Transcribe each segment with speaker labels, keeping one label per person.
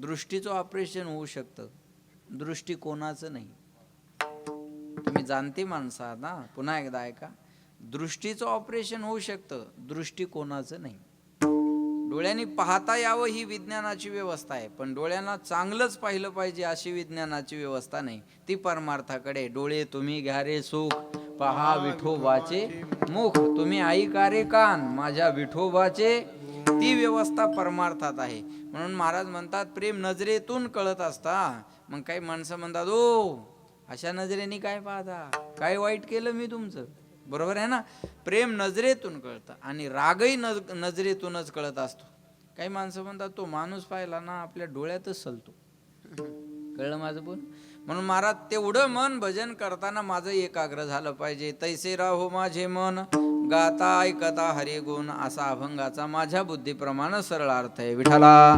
Speaker 1: दृष्टीचं operation होऊ शकतं, दृष्टिकोनाचं नाही. तुम्ही जाणते माणसं आहात ना, पुन्हा एकदा ऐका. दृष्टीचं ऑपरेशन होऊ शकतं, दृष्टिकोनाचं नाही. डोळ्यांनी पाहता यावं ही विज्ञानाची व्यवस्था आहे, पण डोळ्यांना चांगलंच पाहिलं पाहिजे अशी विज्ञानाची व्यवस्था नाही. ती परमार्थाकडे. डोळे तुम्ही घ्या रे सुख, पहा विठोबाचे मुख. तुम्ही ऐका रे कान, माझ्या विठोबाचे. ती व्यवस्था परमार्थात आहे. म्हणून महाराज म्हणतात प्रेम नजरेतून कळत असता. मग काही माणसं म्हणतात ओ अशा नजरेने काय पाहता, काय वाईट केलं मी तुमचं. बरोबर आहे ना. प्रेम नजरेतून कळतं आणि रागही नजरेतूनच कळत असतो. काही माणसं म्हणतात तो माणूस पाहिला ना आपल्या डोळ्यातच सलतो. कळलं माझं बोल. म्हणून महाराज तेवढं मन भजन करताना माझं एकाग्र झालं पाहिजे. तैसे राहो माझे मन, गाता ऐकता हरी गुण, असा अभंगाचा माझ्या बुद्धीप्रमाणे सरळ अर्थ आहे. विठ्ठला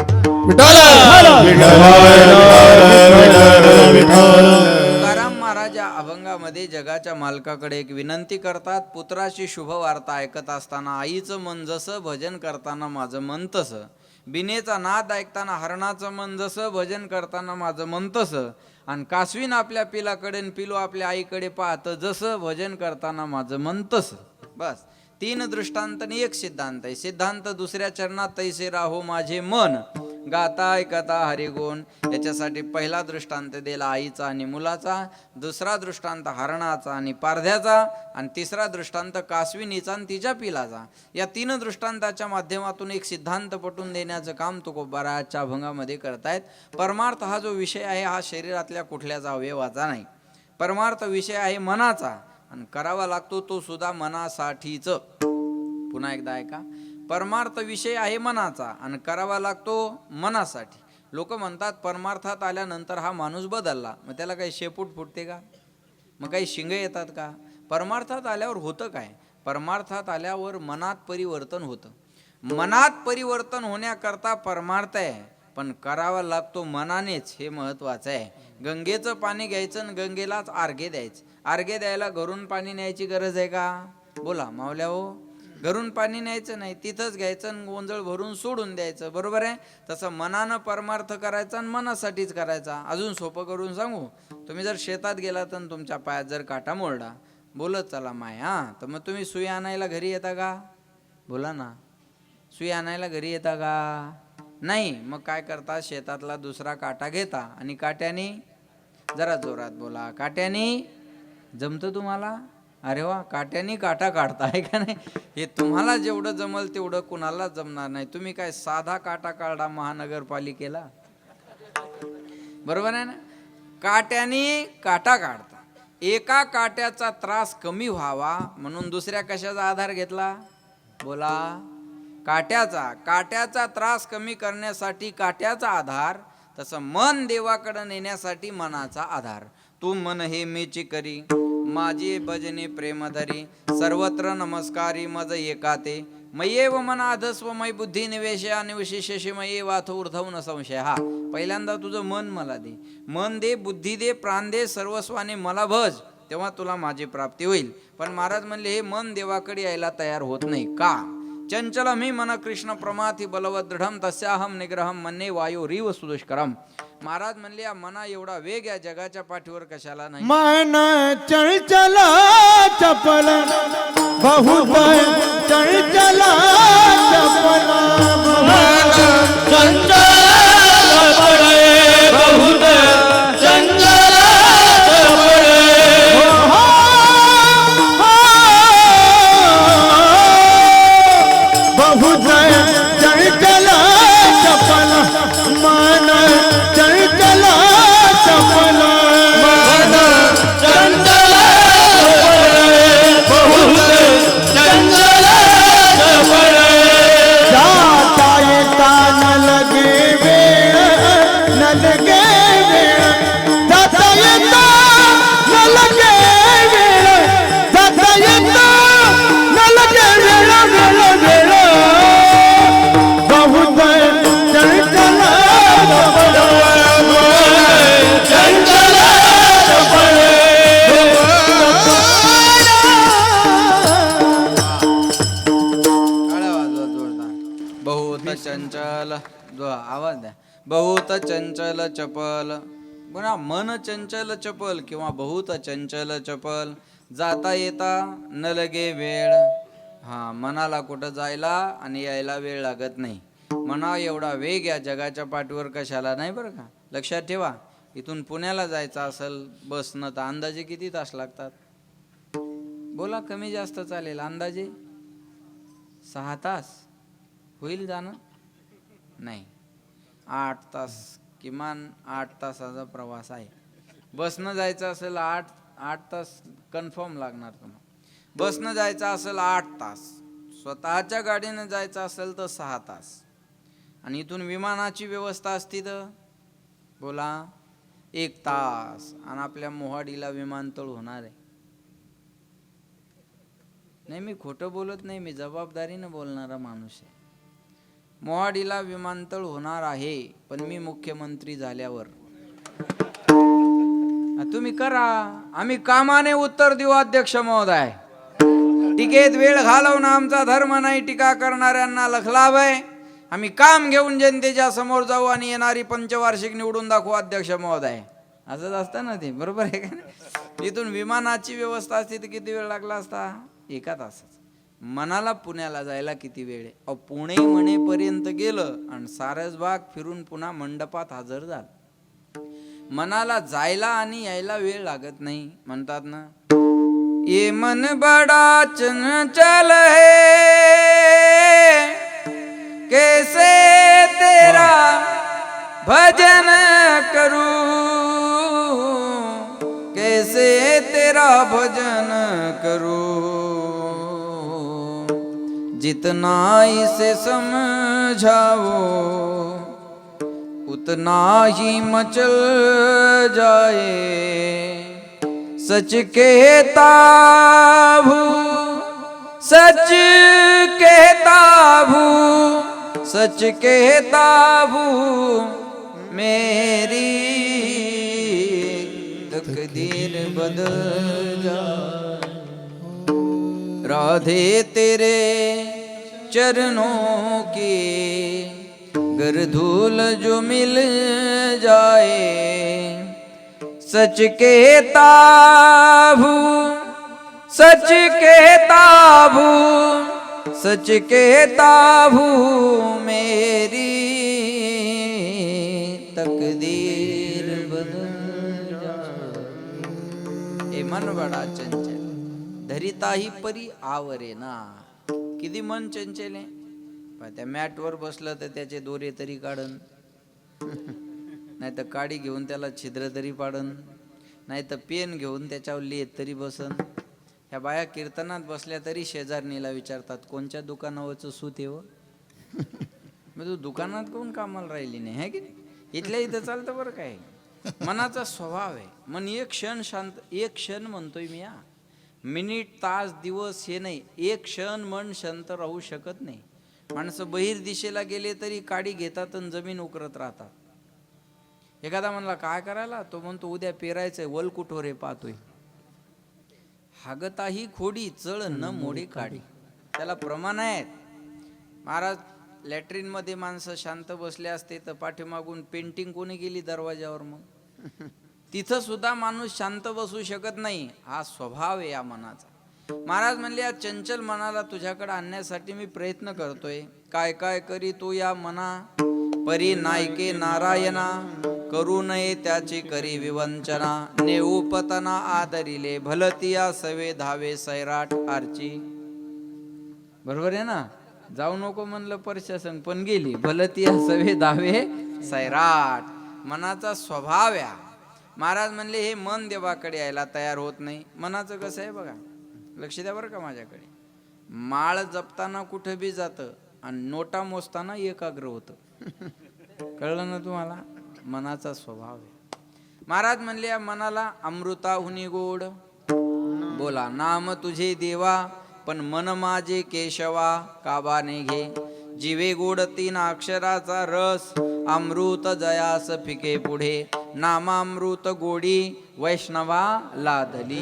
Speaker 1: तुकाराम महाराज या अभंगामध्ये जगाच्या मालकाकडे एक विनंती करतात. पुत्राची शुभ वार्ता ऐकत असताना आईचं मन जसं, भजन करताना माझं मन तसं. बिनेचा नाद ऐकताना हरणाचं मन जसं, भजन करताना माझं मन तसं. आणि कासवीन आपल्या पिलाकडे पिलो आपल्या आईकडे पाहतं जसं, भजन करताना माझं मन तसं. बस 3 दृष्टांत आणि 1 सिद्धांत आहे. सिद्धांत दुसऱ्या चरणात तैसे राहो माझे मन, गाता ऐकता हरिगुण. याच्यासाठी पहिला दृष्टांत दिला आईचा आणि मुलाचा, दुसरा दृष्टांत हरणाचा आणि पारध्याचा, आणि तिसरा दृष्टांत कासविनीचा आणि तिच्या पिलाचा. या 3 दृष्टांताच्या माध्यमातून एक सिद्धांत पटवून देण्याचं काम तुकोबाराच्या अभंगामध्ये करतायत. परमार्थ हा जो विषय आहे हा शरीरातल्या कुठल्याच अवयवाचा नाही. परमार्थ विषय आहे मनाचा आणि करावा लागतो तो सुद्धा मनासाठीच. पुन्हा एकदा ऐका. परमार्थ विषय आहे मनाचा आणि करावा लागतो मनासाठी. लोक म्हणतात परमार्थात आल्यानंतर हा माणूस बदलला, मग त्याला काही शेपूट फुटते का, मग काही शिंग येतात का. परमार्थात आल्यावर होतं काय, परमार्थात आल्यावर मनात परिवर्तन होतं. मनात परिवर्तन होण्याकरता परमार्थ आहे, पण करावा लागतो मनानेच, हे महत्वाचं आहे. गंगेचं पाणी घ्यायचं आणि गंगेलाच अर्घ्य द्यायचं. अर्घ्य द्यायला घरून पाणी न्यायची गरज आहे का, बोला मावल्या हो. घरून पाणी न्यायचं नाही, तिथंच घ्यायचं आणि गोंजळ भरून सोडून द्यायचं. बरोबर आहे. तसं मनानं परमार्थ करायचा आणि मनासाठीच करायचा. अजून सोपं करून सांगू, तुम्ही जर शेतात गेला तर तुमच्या पायात जर काटा मोडला, बोलत चला माय तर मग तुम्ही सुई आणायला घरी येता का, बोला ना. सुई आणायला घरी येता का, नाही. मग काय करता, शेतातला दुसरा काटा घेता आणि काट्याने, जरा जोरात बोला, काट्याने जमतं तुम्हाला. अरे वा, काट्याने काटा काढता आहे का नाही. हे तुम्हाला जेवढं जमल तेवढं कुणाला जमणार नाही. तुम्ही काय साधा काटा काढा महानगरपालिकेला, बरोबर आहे ना. काट्याने काटा काढता. एका काट्याचा त्रास कमी व्हावा म्हणून दुसऱ्या कशाचा आधार घेतला, बोला, काट्याचा. काट्याचा त्रास कमी करण्यासाठी काट्याचा आधार, तसं मन देवाकडे नेण्यासाठी मनाचा आधार. तू मन हे मीची करी, माझी भजने प्रेमधरी, सर्वत्र नमस्कारी मज एकाते, मयेव मनाधस्व मय बुद्धी निवेश आणि विशेष मये वाथ ऊर्ध्व न संशय. हा पहिल्यांदा तुझं मन मला दे, मन दे, बुद्धी दे, प्राण दे, सर्वस्वाने मला भज, तेव्हा तुला माझी प्राप्ती होईल. पण महाराज म्हणले हे मन देवाकडे यायला तयार होत नाही का. चंचल मी मन कृष्ण प्रमाथी बलवत दृढम तस्याहम निग्रहम मन्ने वायू रीव सुदुष्करम. महाराज म्हणले या मना एवढा वेग या जगाच्या पाठीवर कशाला नाही.
Speaker 2: मन चंचल चपल बहुत चंचल चपल, मन चंचल बहुत चंचल बहुत चंचल चपल, मन चंचल चपल, मन चंचल बहुत चंचल चपल. जाता येता न लगे वेळ, न लगे वेळ, जाता येता न लगे वेळ, जाता येता न लगे वेळ, वेळ वेळ, बहुत चंचल चपल, चंचल चपल.
Speaker 1: बहुत चंचल, जो आवाज द्या, बहुत चंचल चपल. पुन्हा मन चंचल चपल किंवा बहुत चंचल चपल, जाता येता न लगे वेळ. हा, मनाला कुठं जायला आणि यायला वेळ लागत नाही. मना एवढा वेग या जगाच्या पाठीवर कशाला नाही बरं का. लक्षात ठेवा, इथून पुण्याला जायचं असेल बसनं तर अंदाजे किती तास लागतात? बोला, कमी जास्त चालेल. अंदाजे 6 तास होईल जाणं? नाही, 8 तास, किमान 8 तासाचा प्रवास आहे. बसनं जायचं असेल 8 तास कन्फर्म लागणार तुम्हाला. बसनं जायचं असेल 8 तास, स्वतःच्या गाडीनं जायचं असेल तर 6 तास, आणि इथून विमानाची व्यवस्था असती तर बोला 1 तास. आणि आपल्या मोहाडीला विमानतळ होणार आहे. नाही, मी खोटं बोलत नाही, मी जबाबदारीनं बोलणारा माणूस आहे. मोहाडीला विमानतळ होणार आहे, पण मी मुख्यमंत्री झाल्यावर. तुम्ही करा, आम्ही कामाने उत्तर देऊ अध्यक्ष महोदय. टीकेत वेळ घालवणं आमचा धर्म नाही, टीका करणाऱ्यांना लखलाव आहे. आम्ही काम घेऊन जनतेच्या समोर जाऊ आणि येणारी पंचवार्षिक निवडून दाखवू अध्यक्ष महोदय. असंच असतं ना ते, बरोबर आहे का? इथून विमानाची व्यवस्था असती तर किती वेळ लागला असता? 1 तासाचा. मनाला पुण्याला जायला किती वेळ आहे? अहो, पुणे म्हणेपर्यंत गेलं आणि सारसबाग फिरून पुन्हा मंडपात हजर झालं. मनाला जायला आणि यायला वेळ लागत नाही. म्हणतात ना, ये मन बड़ा चंचल है, कैसे तेरा भजन करूं, कैसे तेरा भजन करूं. जितना इसे समझाओ उतना ही मचल जाए. सच कहता हूँ, सच कहता हूँ, सच कहता हूँ, मेरी तकदीर बदल जाए. राधे तेरे चरणों की गर धूल जो मिल जाए. सच कहता हूँ, सच कहता हूँ, सच कहता हूँ, मेरी तकदीर बदल जाए. ए मन बड़ा चंचल, धरिता ही परी आवरे ना. किती मन चंचल आहे. त्या मॅटवर बसलं तर त्याचे दोरे तरी काढन, नाही तर काडी घेऊन त्याला छिद्र तरी पाडन, नाही तर पेन घेऊन त्याच्यावर लिहित तरी बसन. ह्या बाया कीर्तनात बसल्या तरी शेजारणीला विचारतात, कोणत्या दुकानावरचं सूत आहे? मग तू दुकानात कोण कामाला राहिली नाही आहे की नाही? इथल्या इथं चालतं बरं काय. मनाचा स्वभाव आहे. मन एक क्षण शांत, एक क्षण म्हणतोय मी, हा मिनिट तास दिवस हे नाही, एक क्षण मन शांत राहू शकत नाही. माणसं बहिर दिशेला गेले तरी काडी घेतात आणि जमीन उकरत राहतात. एखादा म्हणला काय करायला, तो म्हणतो उद्या पेरायचंय, वल कुठोरे पाहतोय. हागताही खोडी चळ न मोडी काडी, त्याला प्रमाण आहेत. महाराज, लॅट्रिन मध्ये माणसं शांत बसले असते तर पाठीमागून पेंटिंग कोणी केली दरवाजावर? मग तिथं सुद्धा माणूस शांत बसू शकत नाही. हा स्वभाव आहे या मनाचा. महाराज म्हणले, या चंचल मनाला तुझ्याकडे आणण्यासाठी मी प्रयत्न करतोय. काय काय करी तो या मना, परी नायके नारायणा, करू नये त्याची करी विवंचना. नेऊपतना आदरिले, भलतिया सवे धावे सैराट आरची. बरोबर आहे ना? जाऊ नको म्हणलं प्रशासन, पण गेली. भलतिया सवे धावे सैराट. मनाचा स्वभाव आहे. महाराज म्हणले, हे मन देवाकडे यायला तयार होत नाही. मनाचं कसं आहे बघा, लक्ष द्या बरं का माझ्याकडे. माळ जपताना कुठं बी जातं आणि नोटा मोजताना एकाग्र होतं. कळलं ना तुम्हाला? मनाचा स्वभाव आहे. महाराज म्हणले, या मनाला अमृताहुनी गोड. बोला, नाम तुझे देवा पण मन माझे केशवा, काबाने घे. जीवे गोड 3 अक्षराचा रस, अमृत जयास फिके पुढे. नामामृत गोडी वैष्णवा लादली.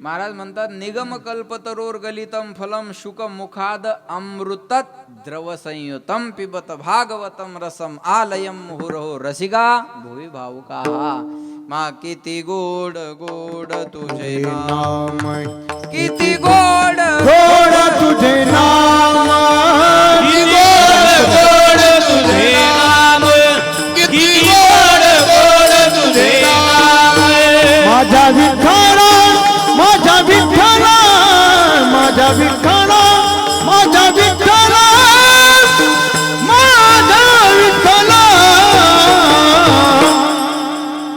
Speaker 1: महाराज म्हणतात निगम कल्पतरोर गलितम फलम शुक मुखाद अमृतत द्रव संयुतम पिबत भागवतम रसम आलयम मुहुरहो रसिका भुवी भावुका. मा किती गोड गोड तुझे नाम, किती गोड
Speaker 2: गोड तुझे नाम,
Speaker 3: गोड तुझे नाम, किती गोड गोड तुझे नाम.
Speaker 2: माझ्या विठ्ठला, माझ्या विठ्ठला, माझ्या विठ्ठला, माझ्या विठ्ठला, माझ्या विठ्ठला.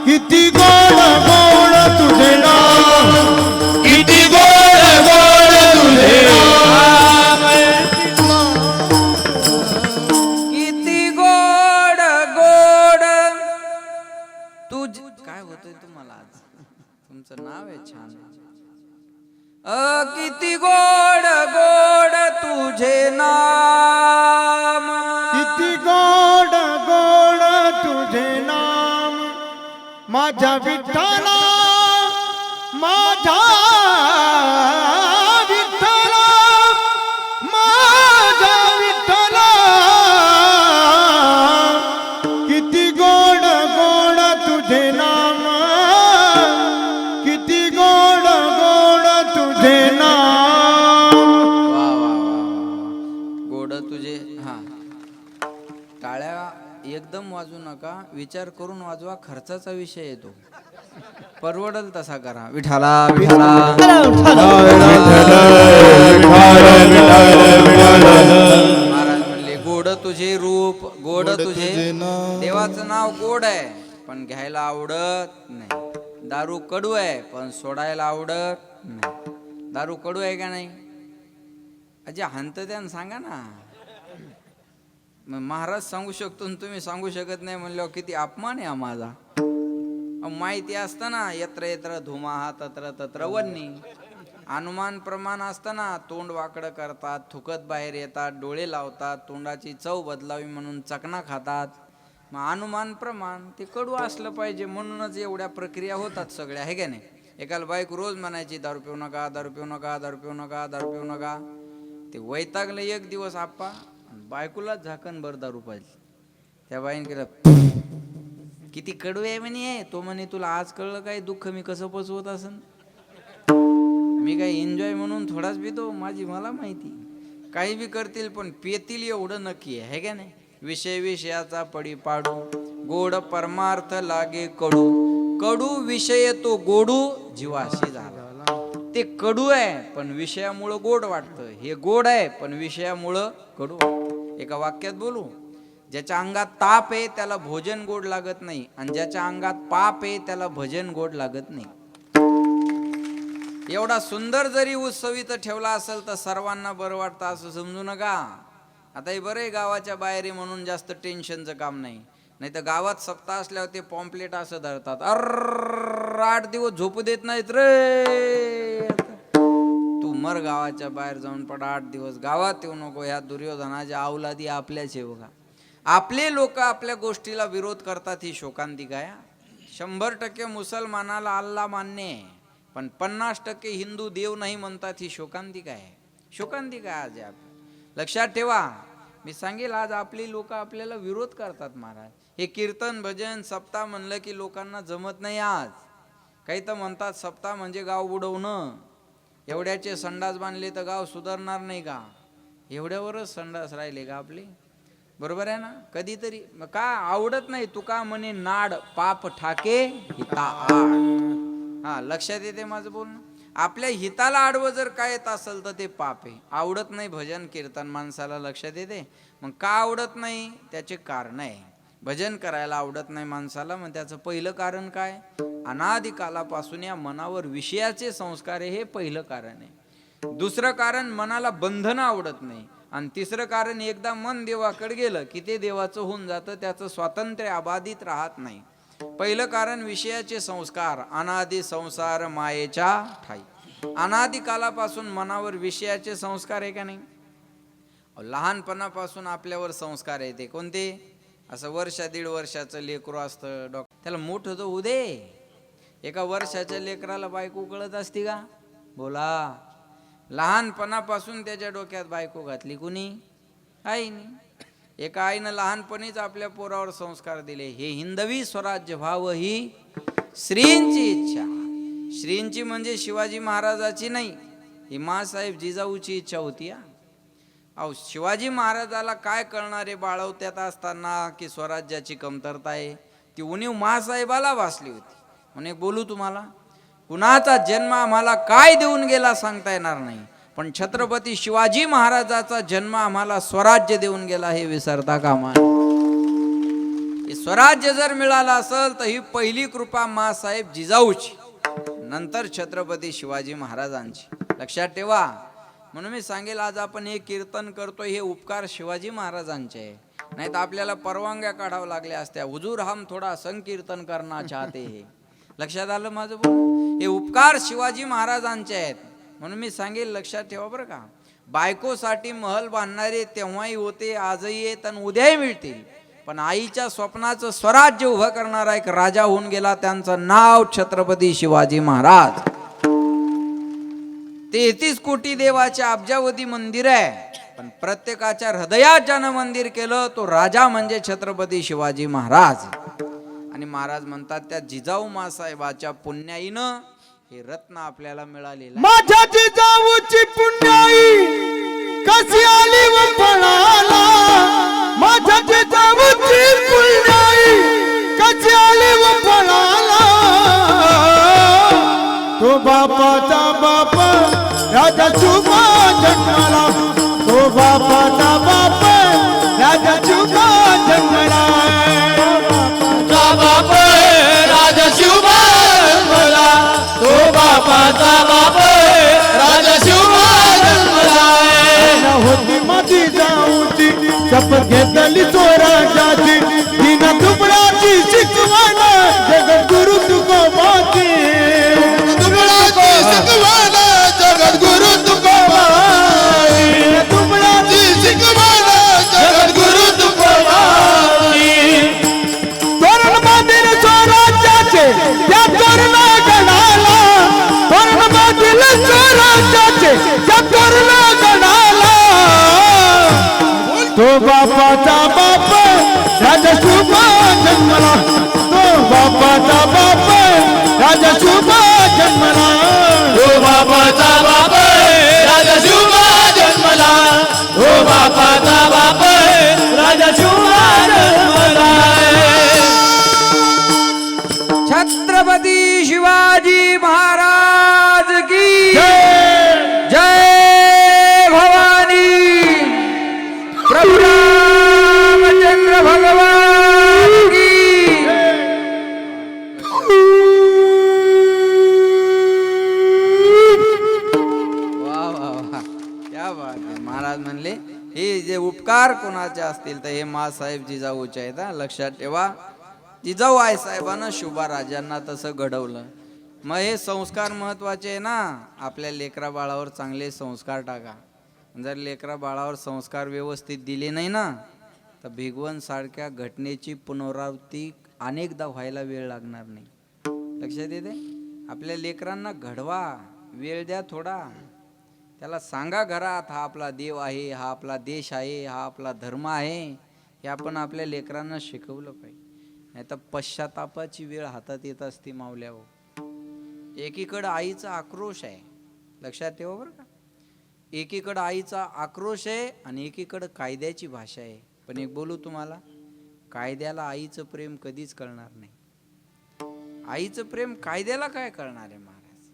Speaker 2: किती गोड गोड तुझे नाम,
Speaker 3: किती गोड गोड तुझे नाम.
Speaker 1: किती गोड गोड तुझ. काय होतंय तुम्हाला आज? तुमचं नाव आहे छान. किती गोड गोड तुझे नाम,
Speaker 2: किती गोड गोड तुझे नाम. माझ्या विठ्ठला, माझ्या विठ्ठला, माझ्या विठ्ठला. किती गोड गोड तुझे नाम, किती गोड गोड तुझे नाम.
Speaker 1: वा वा वा वा. गोड तुझे. हा, टाळ्या एकदम वाजू नका, विचार करून वाजवा. खर्चाचा विषय येतो, परवडल तसा करा. विठाला विठाला. महाराज म्हणले गोड तुझे रूप, गोड तुझे. देवाचं नाव गोड आहे पण घ्यायला आवडत नाही. दारू कडू आहे पण सोडायला आवडत नाही. दारू कडू आहे का नाही? अजे हंत त्यानं सांगा ना. मग महाराज सांगू शकतो आणि तुम्ही सांगू शकत नाही म्हणल्यावर किती अपमान आहे हा माझा. माहिती असताना यत्र यत्र धुमाहा तत्र तत्र वन्नी. अनुमान प्रमाण असताना तोंड वाकडं करतात, थुकत बाहेर येतात, डोळे लावतात, तोंडाची चव बदलावी म्हणून चकना खातात. मग अनुमान प्रमाण ते कडू असलं पाहिजे म्हणूनच एवढ्या प्रक्रिया होतात सगळ्या, आहे का नाही? एकाला बाईक रोज म्हणायची दारू पिऊ नका, दारू पिऊ नका, दारू पिऊ नका, दारू पिऊ नका. ते वैतागलं एक दिवस आप्पा, बायकोलाच झाकण भर दारू पाहिजे. त्या बाईन केलं किती कडू आहे म्हणे. तो म्हणे तुला आज कळलं काय दुःख मी कसं पचवत असन. मी काय एन्जॉय म्हणून थोडाच पितो, माझी मला माहिती. काही बी करतील पण पेतील एवढं नक्की आहे का नाही? विषय विषयाचा पडी पाडू, गोड परमार्थ लागे कडू. कडू विषय तो गोडू जीवाशी झाला. ते कडू आहे पण विषयामुळं गोड वाटतं, हे गोड आहे पण विषयामुळं कडू वाटतं. एका वाक्यात बोलू, ज्याच्या अंगात ताप आहे त्याला भोजन गोड लागत नाही, आणि ज्याच्या अंगात पाप आहे त्याला भजन गोड लागत नाही. एवढा सुंदर जरी उत्सवित ठेवला असेल तर सर्वांना बरं वाटतं असं समजू नका. आता हे बरं आहे गावाच्या बाहेर आहे म्हणून जास्त टेन्शनचं काम नाही. नाही तर गावात सप्ताह असल्यावर ते पॉम्पलेट असं धरतात, 8 दिवस झोपू देत नाहीत रे. तू मर गावाच्या बाहेर जाऊन पड, 8 दिवस गावात येऊ नको. ह्या दुर्योधनाच्या अवलादी आपल्याच आहे बघा. आपले लोक आपल्या गोष्टीला विरोध करतात, ही शोकांतिका आहे. 100% मुसलमानाला अल्ला मान्य आहे पण 50% हिंदू देव नाही म्हणतात, ही शोकांतिका आहे. शोकांतिका आज आहे. लक्षात ठेवा, मी सांगेल आज आपली लोक आपल्याला विरोध करतात महाराज. हे कीर्तन भजन सप्ताह म्हणलं की लोकांना जमत नाही. आज काही तर म्हणतात सप्ताह म्हणजे गाव बुडवणं. एवढ्याचे संडास बांधले तर गाव सुधारणार नाही का? एवढ्यावरच संडास राहिले का आपले? बरोबर आहे ना? कधीतरी का आवडत नाही तुका म्हणे नाड पाप ठाके हिता आड. हा, लक्षात येते माझं बोलणं. आपल्या हिताला आडवं जर काय येत असेल तर ते पाप आहे. आवडत नाही भजन कीर्तन माणसाला, लक्षात येते. मग का आवडत नाही? त्याचे कारण आहे. भजन करायला आवडत नाही माणसाला, मग त्याचं पहिलं कारण काय? अनादिकालापासून या मनावर विषयाचे संस्कार आहे, हे पहिलं कारण आहे. दुसरं कारण मनाला बंधनं आवडत नाही. आणि तिसरं कारण एकदा मन देवाकडे गेलं की ते देवाचं होऊन जातं, त्याचं स्वातंत्र्य अबाधित राहत नाही. पहिलं कारण विषयाचे संस्कार. अनादि संसार मायेच्या ठाई. अनादि कालापासून मनावर विषयाचे संस्कार आहे का नाही? लहानपणापासून आपल्यावर संस्कार येते. कोणते? असं 1-1.5 वर्षाचं लेकरू असतं, त्याला मोठं तर होऊ दे. एका वर्षाच्या लेकराला बायको कळत असते का? बोला. लहानपणापासून त्याच्या डोक्यात बायको घातली कुणी? आईने. एका आईनं लहानपणीच आपल्या पोरावर संस्कार दिले. हे हिंदवी स्वराज्य व्हावं ही श्रींची इच्छा. श्रींची म्हणजे शिवाजी महाराजाची नाही, ही माँसाहेब जिजाऊची इच्छा होती. अहो शिवाजी महाराजाला काय कळणारे बाळवत्यात असताना की स्वराज्याची कमतरता आहे, ती उणीव माँसाहेबाला भासली होती. म्हणे बोलू तुम्हाला, कुणाचा जन्म आम्हाला काय देऊन गेला सांगता येणार नाही, पण छत्रपती शिवाजी महाराजाचा जन्म आम्हाला स्वराज्य देऊन गेला हे विसरता कामा नये. स्वराज्य जर मिळालं असेल तर ही पहिली कृपा माँसाहेब जिजाऊची, नंतर छत्रपती शिवाजी महाराजांची. लक्षात ठेवा. म्हणून मी सांगेल, आज आपण हे कीर्तन करतोय हे उपकार शिवाजी महाराजांचे आहे. नाही तर आपल्याला परवानग्या काढावं लागल्या असत्या. हुजूर हम थोडा संकीर्तन करना चाहते हे. लक्षात आलं माझं बोल? हे उपकार शिवाजी महाराजांचे आहेत. म्हणून मी सांगेल लक्षात ठेवा बरं का. बायकोसाठी महल बांधणारे तेव्हाही होते, आजही आहेत आणि उद्याही मिळतील. पण आईच्या स्वप्नाचं स्वराज्य उभं करणारा एक राजा होऊन गेला, त्यांचं नाव छत्रपती शिवाजी महाराज. 33 कोटी देवाचे अब्जावधी मंदिर आहे, पण प्रत्येकाच्या हृदयात ज्यानं मंदिर केलं तो राजा म्हणजे छत्रपती शिवाजी महाराज. आणि महाराज म्हणतात त्या जिजाऊ माँसाहेबाच्या पुण्याईनं हे रत्न आपल्याला मिळालेलं.
Speaker 2: माझ्या जिजाऊची पुण्याई कशी आली व फळाला, माझ्या जिजाऊची पुण्याई कशी आली व फळाला. तो बापाचा बाप राजा शुभा जन्मला, तो बापाचा बाप राजा शुभा जन्मला.
Speaker 3: बाप राजा शिवबा जन्मला, तो बापाचा बाप राजा शिवबा जन्मला.
Speaker 2: होती माझी जाऊची शपथ घेतली स्वराज्याची, तिनं तुकडाची शिकवण जगद्गुरु तुकोबाची.
Speaker 3: तुकडाची शिकवण जगद्गुरु तुकोबाई, तुकडाची शिकवण जगद्गुरु तुकोबाई.
Speaker 2: तोरण बांधील स्वराज्याचे त्या तोरणा गणाला, तोरण बांधील स्वराज्याचे त्या तोरणा गणाला. तो बापाचा बाप राजा शुभा जन्मला, तो बापाचा बाप राजा शुभा जन्मला.
Speaker 3: तो बापाचा बाप राजा शिवबा जन्मला, तो बापाचा बाप राजा शिवबा जन्मला.
Speaker 1: छत्रपती शिवाजी महाराज की
Speaker 2: जय.
Speaker 1: जय भवानी. प्रभु रामचंद्र भगवान की. वा वा वा, क्या बात आहे. महाराज म्हणले हे जे उपकार कोणाचे असतील तर हे माँसाहेब जिजाऊचे आहेत. लक्षात ठेवा. जिजाऊ आई साहेबानं शुभा राजांना तसं घडवलं. मग हे संस्कार महत्वाचे आहे ना. आपल्या लेकरा बाळावर चांगले संस्कार टाका. जर लेकरा बाळावर संस्कार व्यवस्थित दिले नाही ना तर भिगवण सारख्या घटनेची पुनरावृत्ती अनेकदा व्हायला वेळ लागणार नाही. लक्षात येते. आपल्या लेकरांना घडवा, वेळ द्या थोडा. त्याला सांगा घरात हा आपला देव आहे, हा आपला देश आहे, हा आपला धर्म आहे. हे आपण आपल्या लेकरांना शिकवलं पाहिजे. नाही तर पश्चातापाची वेळ हातात येत असते मावल्यावर. एकीकडं आईचा आक्रोश आहे. लक्षात ठेवा बरं का. एकीकडं आईचा आक्रोश आहे आणि एकीकडं कायद्याची भाषा आहे. पण एक बोलू तुम्हाला, कायद्याला आईचं प्रेम कधीच कळणार नाही. आईचं प्रेम कायद्याला काय कळणार आहे महाराज.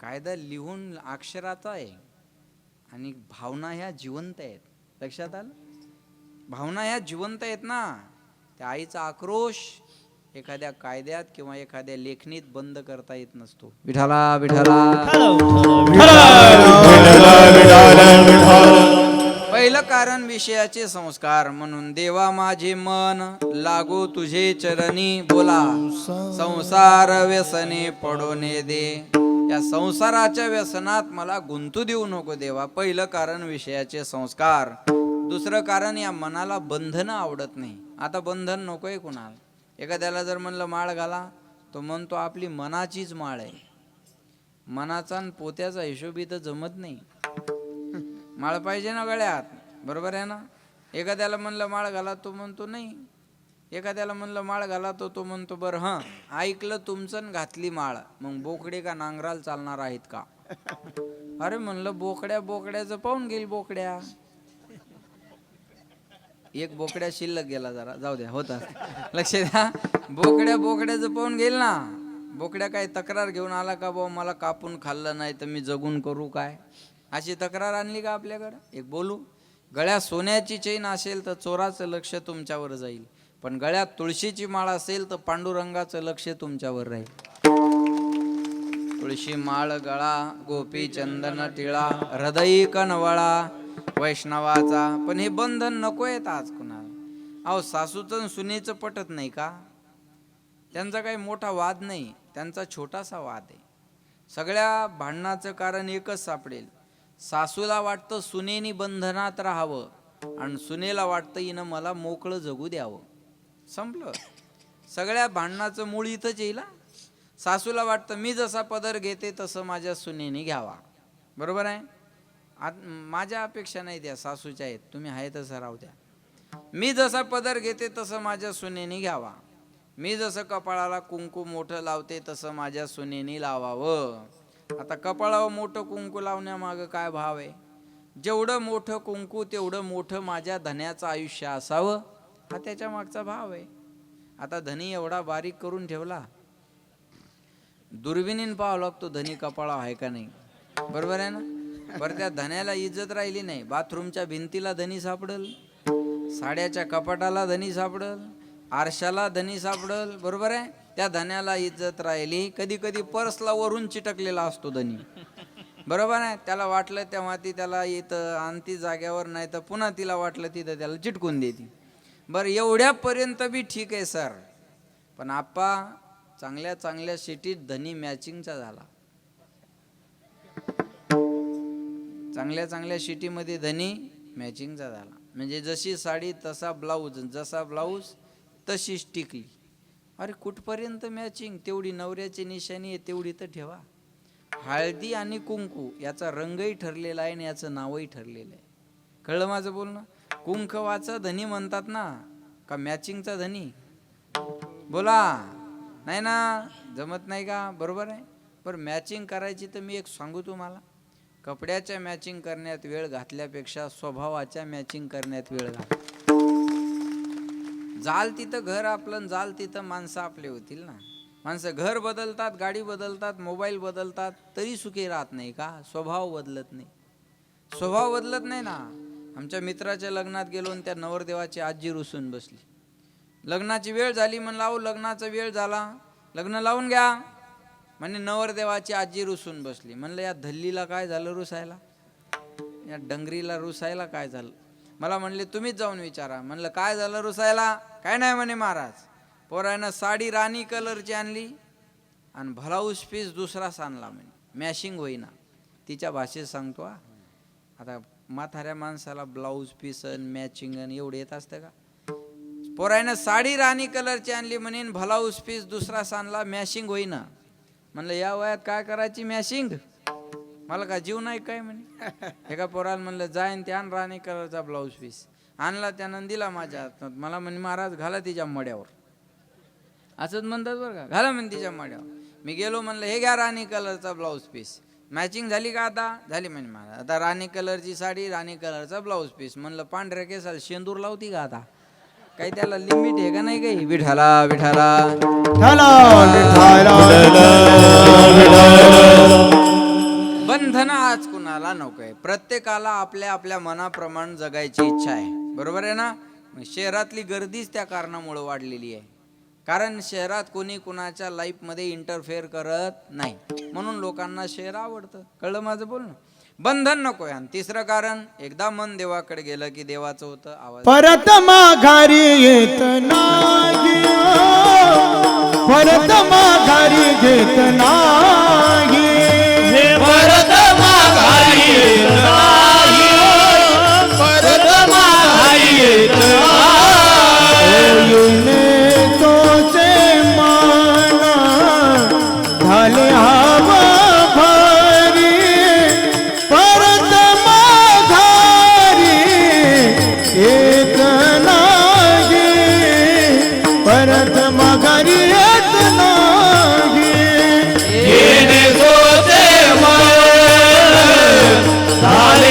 Speaker 1: कायदा लिहून अक्षराचा आहे आणि भावना ह्या जिवंत आहेत. लक्षात आलं. भावना ह्या जिवंत आहेत ना. त्या आईचा आक्रोश एखाद्या कायद्यात किंवा एखाद्या लेखणीत बंद करता येत नसतो. विठाला विठाला. पहिलं कारण विषयाचे संस्कार. म्हणून देवा माझे मन लागो तुझे चरणी. बोला. संसार व्यसने पडोने दे. या संसाराच्या व्यसनात मला गुंतू देऊ नको देवा. पहिलं कारण विषयाचे संस्कार. दुसरं कारण या मनाला बंधन आवडत नाही. आता बंधन नकोय कुणाला. एखाद्याला जर म्हणलं माळ घाला तो म्हणतो आपली मनाचीच माळ आहे. मनाचा आणि पोत्याचा हिशोब इथं जमत नाही. माळ पाहिजे ना गळ्यात, बरोबर आहे ना. एखाद्याला म्हणलं माळ घाला, तो म्हणतो नाही. एखाद्याला म्हणलं माळ घाला, तो म्हणतो बरं हां ऐकलं तुमचं घातली माळ, मग बोकडे का नांगराला चालणार आहेत का. अरे म्हणलं बोकड्याचं पाहून घेईल बोकड्या. एक बोकड्या शिल्लक गेला, जरा जाऊ द्या, होता लक्ष द्या. बोकड्याचं पाहून घेईल ना. बोकड्या काय तक्रार घेऊन आला का, बाबा मला कापून खाल्लं नाही तर मी जगून करू काय, अशी तक्रार आणली का आपल्याकडं. एक बोलू, गळ्यात सोन्याची चेन असेल तर चोराचं लक्ष तुमच्यावर जाईल, पण गळ्यात तुळशीची माळ असेल तर पांडुरंगाचं लक्ष तुमच्यावर राहील. तुळशी माळ गळा, गोपी चंदन टिळा, हृदयी कनवळा वैष्णवाचा. पण हे बंधन नको येत आज कुणाला. अहो सासूचं सुनेचं पटत नाही का. त्यांचा काही मोठा वाद नाही, त्यांचा छोटासा वाद आहे. सगळ्या भांडणाचं कारण एकच सापडेल. सासूला वाटतं सुनेनी बंधनात राहावं आणि सुनेला वाटतं हिनं मला मोकळं जगू द्यावं. संपलं. सगळ्या भांडणाचं मूळ इथंच येईल. सासूला वाटतं मी जसा पदर घेते तसं माझ्या सुनेने घ्यावा, बरोबर आहे. माझ्या अपेक्षा नाही द्या, सासूच्या आहेत, तुम्ही आहे तसं राहू द्या. मी जसा पदर घेते तसं माझ्या सुनेने घ्यावा. मी जसं कपाळाला कुंकू मोठं लावते तसं माझ्या सुनेने लावावं. आता कपाळावर मोठं कुंकू लावण्यामागं काय भाव आहे. जेवढं मोठं कुंकू तेवढं मोठं माझ्या धन्याचं आयुष्य असावं, हा त्याच्या मागचा भाव आहे. आता धनी एवढा बारीक करून ठेवला, दुर्बिणीन पाहावं लागतो धनी कपाळा आहे का नाही, बरोबर आहे ना. बरं त्या धन्याला इज्जत राहिली नाही. बाथरूमच्या भिंतीला धनी सापडल, साड्याच्या कपाटाला धनी सापडल, आरशाला धनी सापडल, बरोबर आहे. त्या धन्याला इज्जत राहिली. कधी कधी पर्सला वरून चिटकलेला असतो धनी, बरोबर आहे. त्याला वाटलं तेव्हा ती त्याला इथं आणती जाग्यावर, नाही तर पुन्हा तिला वाटलं तिथं त्याला चिटकून देते. बरं एवढ्यापर्यंत बी ठीक आहे सर, पण आप्पा चांगल्या चांगल्या सिटीत धनी मॅचिंगचा झाला. चांगल्या चांगल्या सिटीमध्ये धनी मॅचिंगचा झाला. म्हणजे जशी साडी तसा ब्लाऊज, जसा ब्लाऊज तशीच टिकली. अरे कुठपर्यंत मॅचिंग. तेवढी नवऱ्याची निशाणी आहे तेवढी तर ठेवा. हळदी आणि कुंकू याचा रंगही ठरलेला आहे आणि याचं नावही ठरलेलं आहे. कळलं माझं बोलणं. कुंकवाचा धनी म्हणतात ना का मॅचिंगचा धनी, बोला नाही ना, जमत नाही का, बरोबर आहे. बरं मॅचिंग करायची तर मी एक सांगू तुम्हाला, कपड्याच्या मॅचिंग करण्यात वेळ घातल्यापेक्षा स्वभावाच्या मॅचिंग करण्यात वेळ घाला. जाल तिथं घर आपलं, जाल तिथं माणसं आपले होतील ना. माणसं घर बदलतात, गाडी बदलतात, मोबाईल बदलतात, तरी सुखी राहत नाही का. स्वभाव बदलत नाही, स्वभाव बदलत नाही ना. आमच्या मित्राच्या लग्नात गेलो आणि त्या नवरदेवाची आजी रुसून बसली. लग्नाची वेळ झाली, म्हणलं अहो लग्नाचा वेळ झाला, लग्न लावून घ्या. म्हणजे नवरदेवाची आजी रुसून बसली. म्हणलं या धल्लीला काय झालं रुसायला, या डंगरीला रुसायला काय झालं. मला म्हणले तुम्हीच जाऊन विचारा. म्हणलं काय झालं रुसायला. काय नाही म्हणे महाराज, पोरानं साडी राणी कलरची आणली आणि ब्लाऊज पीस दुसराच आणला म्हणे, मॅशिंग होईना. तिच्या भाषेत सांगतो हा. आता म्हाताऱ्या माणसाला ब्लाऊज पीस मॅचिंग एवढं येत असतं का. पोरानं साडी राणी कलरची आणली म्हणे, ब्लाऊज पीस दुसराच आणला, मॅशिंग होईना. म्हणलं या वयात काय करायची मॅशिंग, मला का जीव नाही काय म्हणे. एका पोराला म्हणलं जाईन ते आण राणी कलरचा ब्लाऊज पीस. आणला त्यानं दिला माझ्या हातात. मला म्हणे महाराज घाला तिच्या मड्यावर. असंच म्हणतात बरं का, घाला म्हणे तिच्या मड्यावर. मी गेलो, म्हणलं हे घ्या राणी कलरचा ब्लाऊज पीस. मॅचिंग झाली का आता, झाली म्हणे महाराज. आता राणी कलरची साडी, राणी कलरचा ब्लाऊज पीस. म्हणलं पांढऱ्या केसाला शेंदूर लावती का आता, काही त्याला लिमिट आहे का नाही काही. विठाला विठाला बंधन आज कुणाला नकोय. प्रत्येकाला आपल्या आपल्या मनाप्रमाणे जगायची इच्छा आहे, बरोबर आहे ना. शहरातली गर्दीच त्या कारणामुळे वाढलेली आहे. कारण शहरात कोणी कुणाच्या लाईफमध्ये इंटरफेअर करत नाही, म्हणून लोकांना शहर आवडतं. कळलं माझं बोलणं. बंधन नकोय. आणि तिसरं कारण, एकदा मन देवाकडे गेलं की देवाचं होतं आवाज.
Speaker 2: परत माघारी येत नाही, परत माघारी घेत नाही,
Speaker 3: परत माघारी येत नाही, परत माघारी येत नाही.
Speaker 2: येणे तोचे मान झाले हवा घरी येत नाही
Speaker 3: येणे सोचे मन झाले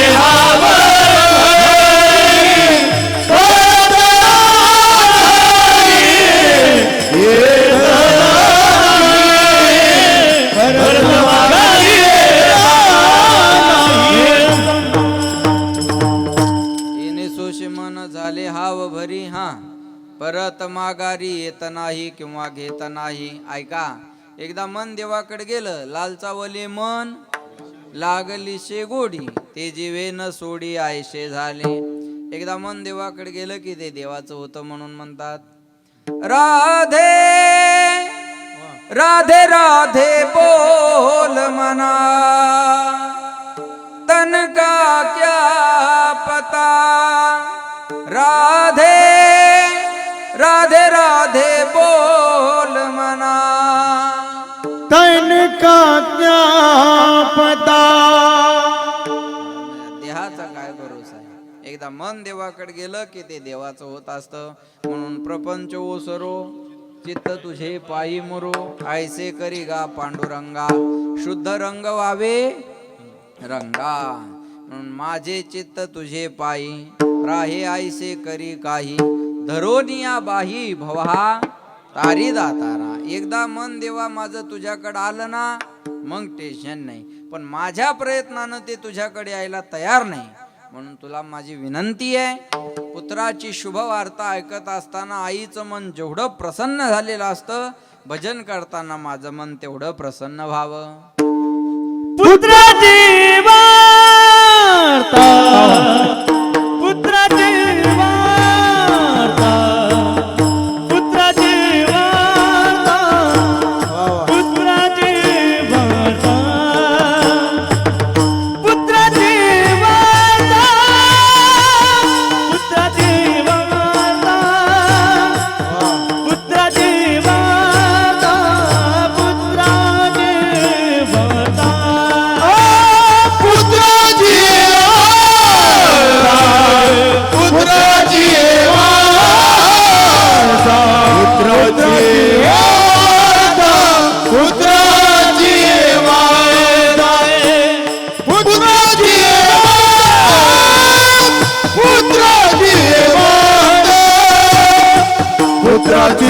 Speaker 1: येणे सोशे मन झाले हाव भरी हा परत माघारी येत नाही किंवा घेत नाही. ऐका, एकदा मन देवाकडे गेलं, लालचावले मन लागली शे गोडी, ते जीवे न सोडी आयशे झाले. एकदा मन देवाकडे गेलं की ते देवाचं होतं म्हणून म्हणतात, राधे राधे राधे बोल मना तन का क्या पता. राधे राधे राधे बोल मना.
Speaker 2: तन का क्या पता.
Speaker 1: देहाचा काय भरोसा आहे. एकदा मन देवाकडे गेलं की ते देवाचं होत असतं. म्हणून प्रपंच ओसरो चित्त तुझे पायी मुरो, ऐसे करी गा पांडुरंगा, शुद्ध रंग व्हावे रंगा. म्हणून माझे चित्त तुझे पायी राहे ऐसे करी काही, धरोनिया बाही भवा तारी दातारा. एकदा मन देवा माझं तुझ्याकडे आलं ना, मग टेन्शन नाही. पण माझ्या प्रयत्नानं ते तुझ्याकडे यायला तयार नाही. म्हणून तुला माझी विनंती आहे, पुत्राची शुभ वार्ता ऐकत असताना आईचं मन जेवढं प्रसन्न झालेलं असतं, भजन करताना माझं मन तेवढं प्रसन्न व्हावं.
Speaker 3: पुत्राची वार्ता पुत्राची वार्ता पुत्राची वार्ता पुत्राची वार्ता पुत्राची वार्ता पुत्राची वार्ता पुत्राची वार्ता पुत्राची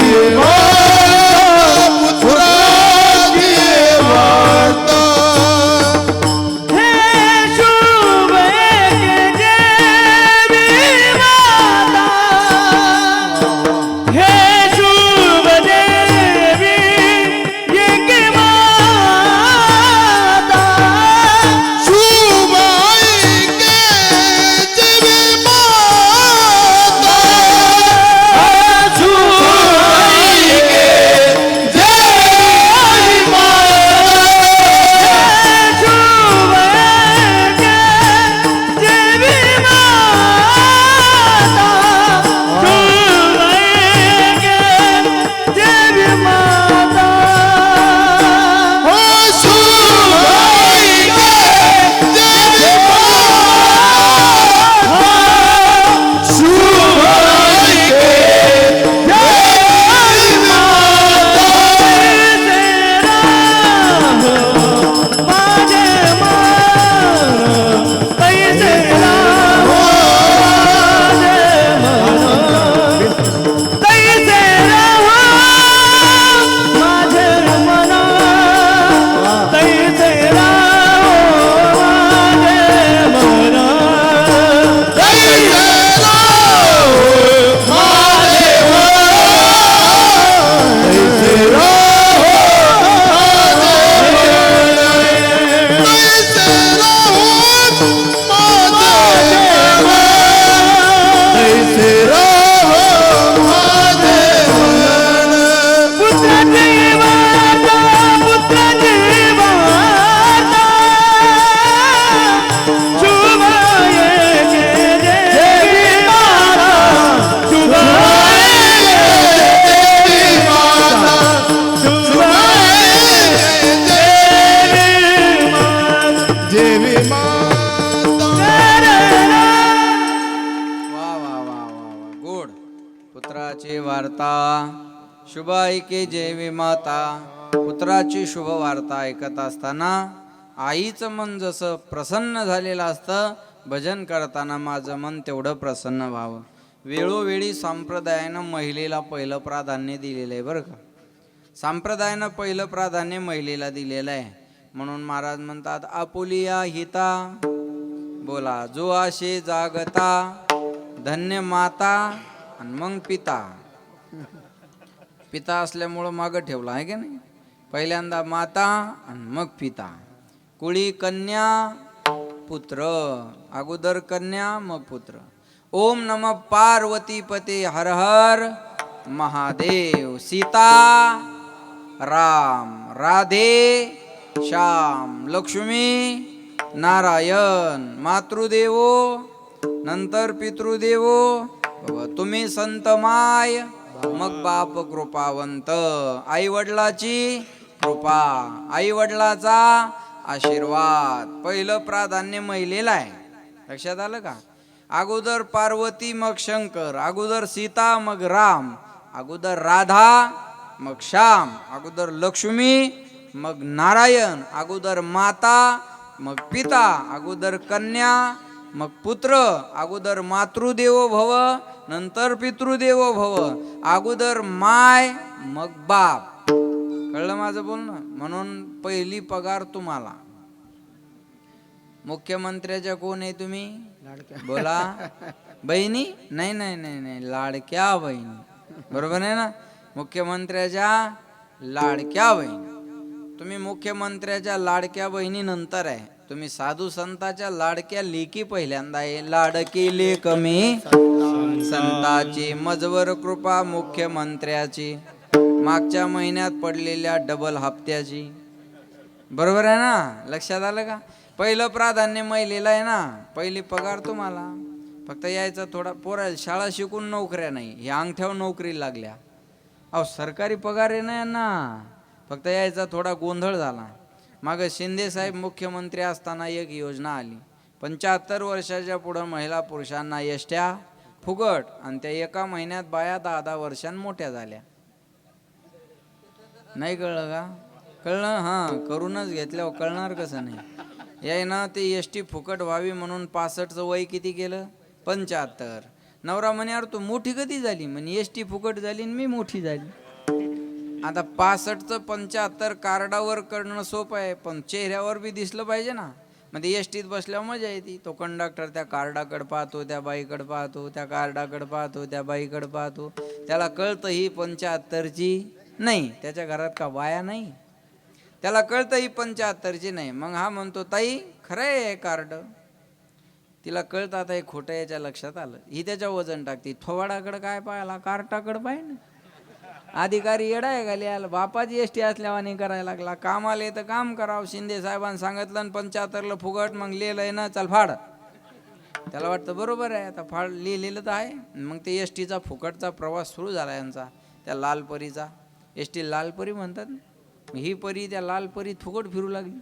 Speaker 3: वार्ता
Speaker 1: शुभ ऐके जेवी माता. पुत्राची शुभ वार्ता ऐकत असताना आईचं मन जसं प्रसन्न झालेलं असतं, भजन करताना माझं मन तेवढं प्रसन्न व्हावं. वेळोवेळी संप्रदायानं महिलेला पहिलं प्राधान्य दिलेलं आहे बरं का. संप्रदायानं पहिलं प्राधान्य महिलेला दिलेलं आहे. म्हणून महाराज म्हणतात, आपुलिया हिता बोला जो आशे जागता, धन्य माता आणि मग पिता. पिता असल्यामुळं मागं ठेवलं आहे की नाही. पहिल्यांदा माता आणि मग पिता. कुळी कन्या पुत्र, अगोदर कन्या मग पुत्र. ओम नम पार्वती पते हर हर महादेव. सीता राम, राधे श्याम, लक्ष्मी नारायण, मातृदेवो नंतर पितृदेवो. तुम्ही संत माय मग बाप कृपावंत. आई वडिलाची कृपा, आई वडिलाचा आशीर्वाद. पहिलं प्राधान्य महिलेला आहे. लक्षात आलं का. अगोदर पार्वती मग शंकर, अगोदर सीता मग राम, अगोदर राधा मग श्याम, अगोदर लक्ष्मी मग नारायण, अगोदर माता मग पिता, अगोदर कन्या मग पुत्र, अगोदर मातृदेवो भव नंतर पितृदेवो भव, अगोदर माय मग बाप. कळलं माझं बोलणं. म्हणून पहिली पगार तुम्हाला. मुख्यमंत्र्याच्या कोण आहे तुम्ही बोला. बहिणी नाही नाही नाही नाही, लाडक्या बहिणी. बरोबर आहे ना. मुख्यमंत्र्याच्या लाडक्या बहिणी. तुम्ही मुख्यमंत्र्याच्या लाडक्या बहिणी नंतर आहे. तुम्ही साधू संताच्या लाडक्या लेकी पहिल्यांदा आहे. लाडकी लेक मी संताची, मजवर कृपा मुख्यमंत्र्याची, मागच्या महिन्यात पडलेल्या डबल हप्त्याची. बरोबर आहे ना. लक्षात आलं का. पहिलं प्राधान्य महिलेला आहे ना. पहिली पगार तुम्हाला. फक्त यायचा थोडा. पोरायला शाळा शिकून नोकऱ्या नाही, हे अंगठ्यावर नोकरी लागल्या. अहो सरकारी पगार आहे ना यांना. फक्त यायचा थोडा गोंधळ झाला. मागं शिंदे साहेब मुख्यमंत्री असताना एक योजना आली. 75 वर्षाच्या पुढं महिला पुरुषांना एसट्या फुकट. आणि त्या एका महिन्यात बाया 10-10 वर्षांनी मोठ्या झाल्या. नाही कळलं का. कळलं. हां करूनच घेतल्यावर कळणार कसं नाही. यायनं ते एसटी फुकट व्हावी म्हणून 65चं वय किती केलं 75. नवरा म्हणे अरे तू मोठी कधी झाली. म्हणे एसटी फुकट झाली आणि मी मोठी झाली. आता 65चं 75 कार्डावर करणं सोपं आहे, पण चेहऱ्यावर बी दिसलं पाहिजे ना. म्हणजे एसटीत बसल्यावर मजा येते. तो कंडक्टर त्या कार्डाकडे पाहतो, त्या बाईकडे पाहतो, त्या कार्डाकडे पाहतो, त्या बाईकडे पाहतो. त्याला कळतं ही 75ची नाही. त्याच्या घरात का बाया नाही. त्याला कळतं ही 75ची नाही. मग हा म्हणतो ताई खरं आहे कार्ड. तिला कळतं आता हे खोटं. याच्या लक्षात आलं. ही त्याच्या वजन टाकते. थोबाडाकडे काय पाहायला, कार्टाकडे पाहिजे ना. अधिकारी येडा आहे का लिहायला. बापाची एसटी असल्यावानी करायला लागला. कामाला येतं काम करावं. शिंदे साहेबांनी सांगितलं 75ला फुकट. मग लिहिलंय ना चल फाड. त्याला वाटतं बरोबर आहे. आता फाड लिहिलेलं तर आहे. मग ते एसटीचा फुकटचा प्रवास सुरू झाला यांचा. त्या लालपरीचा. एसटी लालपरी म्हणतात. ही परी त्या लालपरी फुकट फिरू लागली.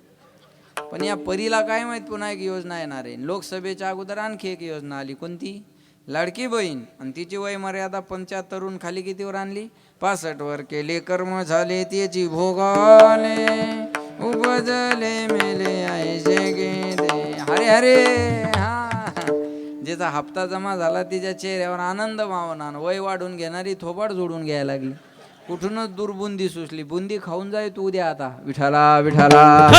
Speaker 1: पण या परीला काय माहित पुन्हा एक योजना येणार आहे. लोकसभेच्या अगोदर आणखी एक योजना आली. कोणती. लाडकी बहीण. आणि तिची वय मर्यादा 75 खाली कितीवर आणली 65 वर केले. कर्म झाले त्याची भोगाले, उपजले मेले ऐसे गेले. हरे हरे. हा ज्याचा हप्ता जमा झाला तिच्या चेहऱ्यावर आनंद मावना. वय वाढून घेणारी थोबाड जोडून घ्यायला लागली. कुठूनच दुर्बुंदी सुचली. बुंदी खाऊन जाय तू उद्या आता. विठाला विठाला.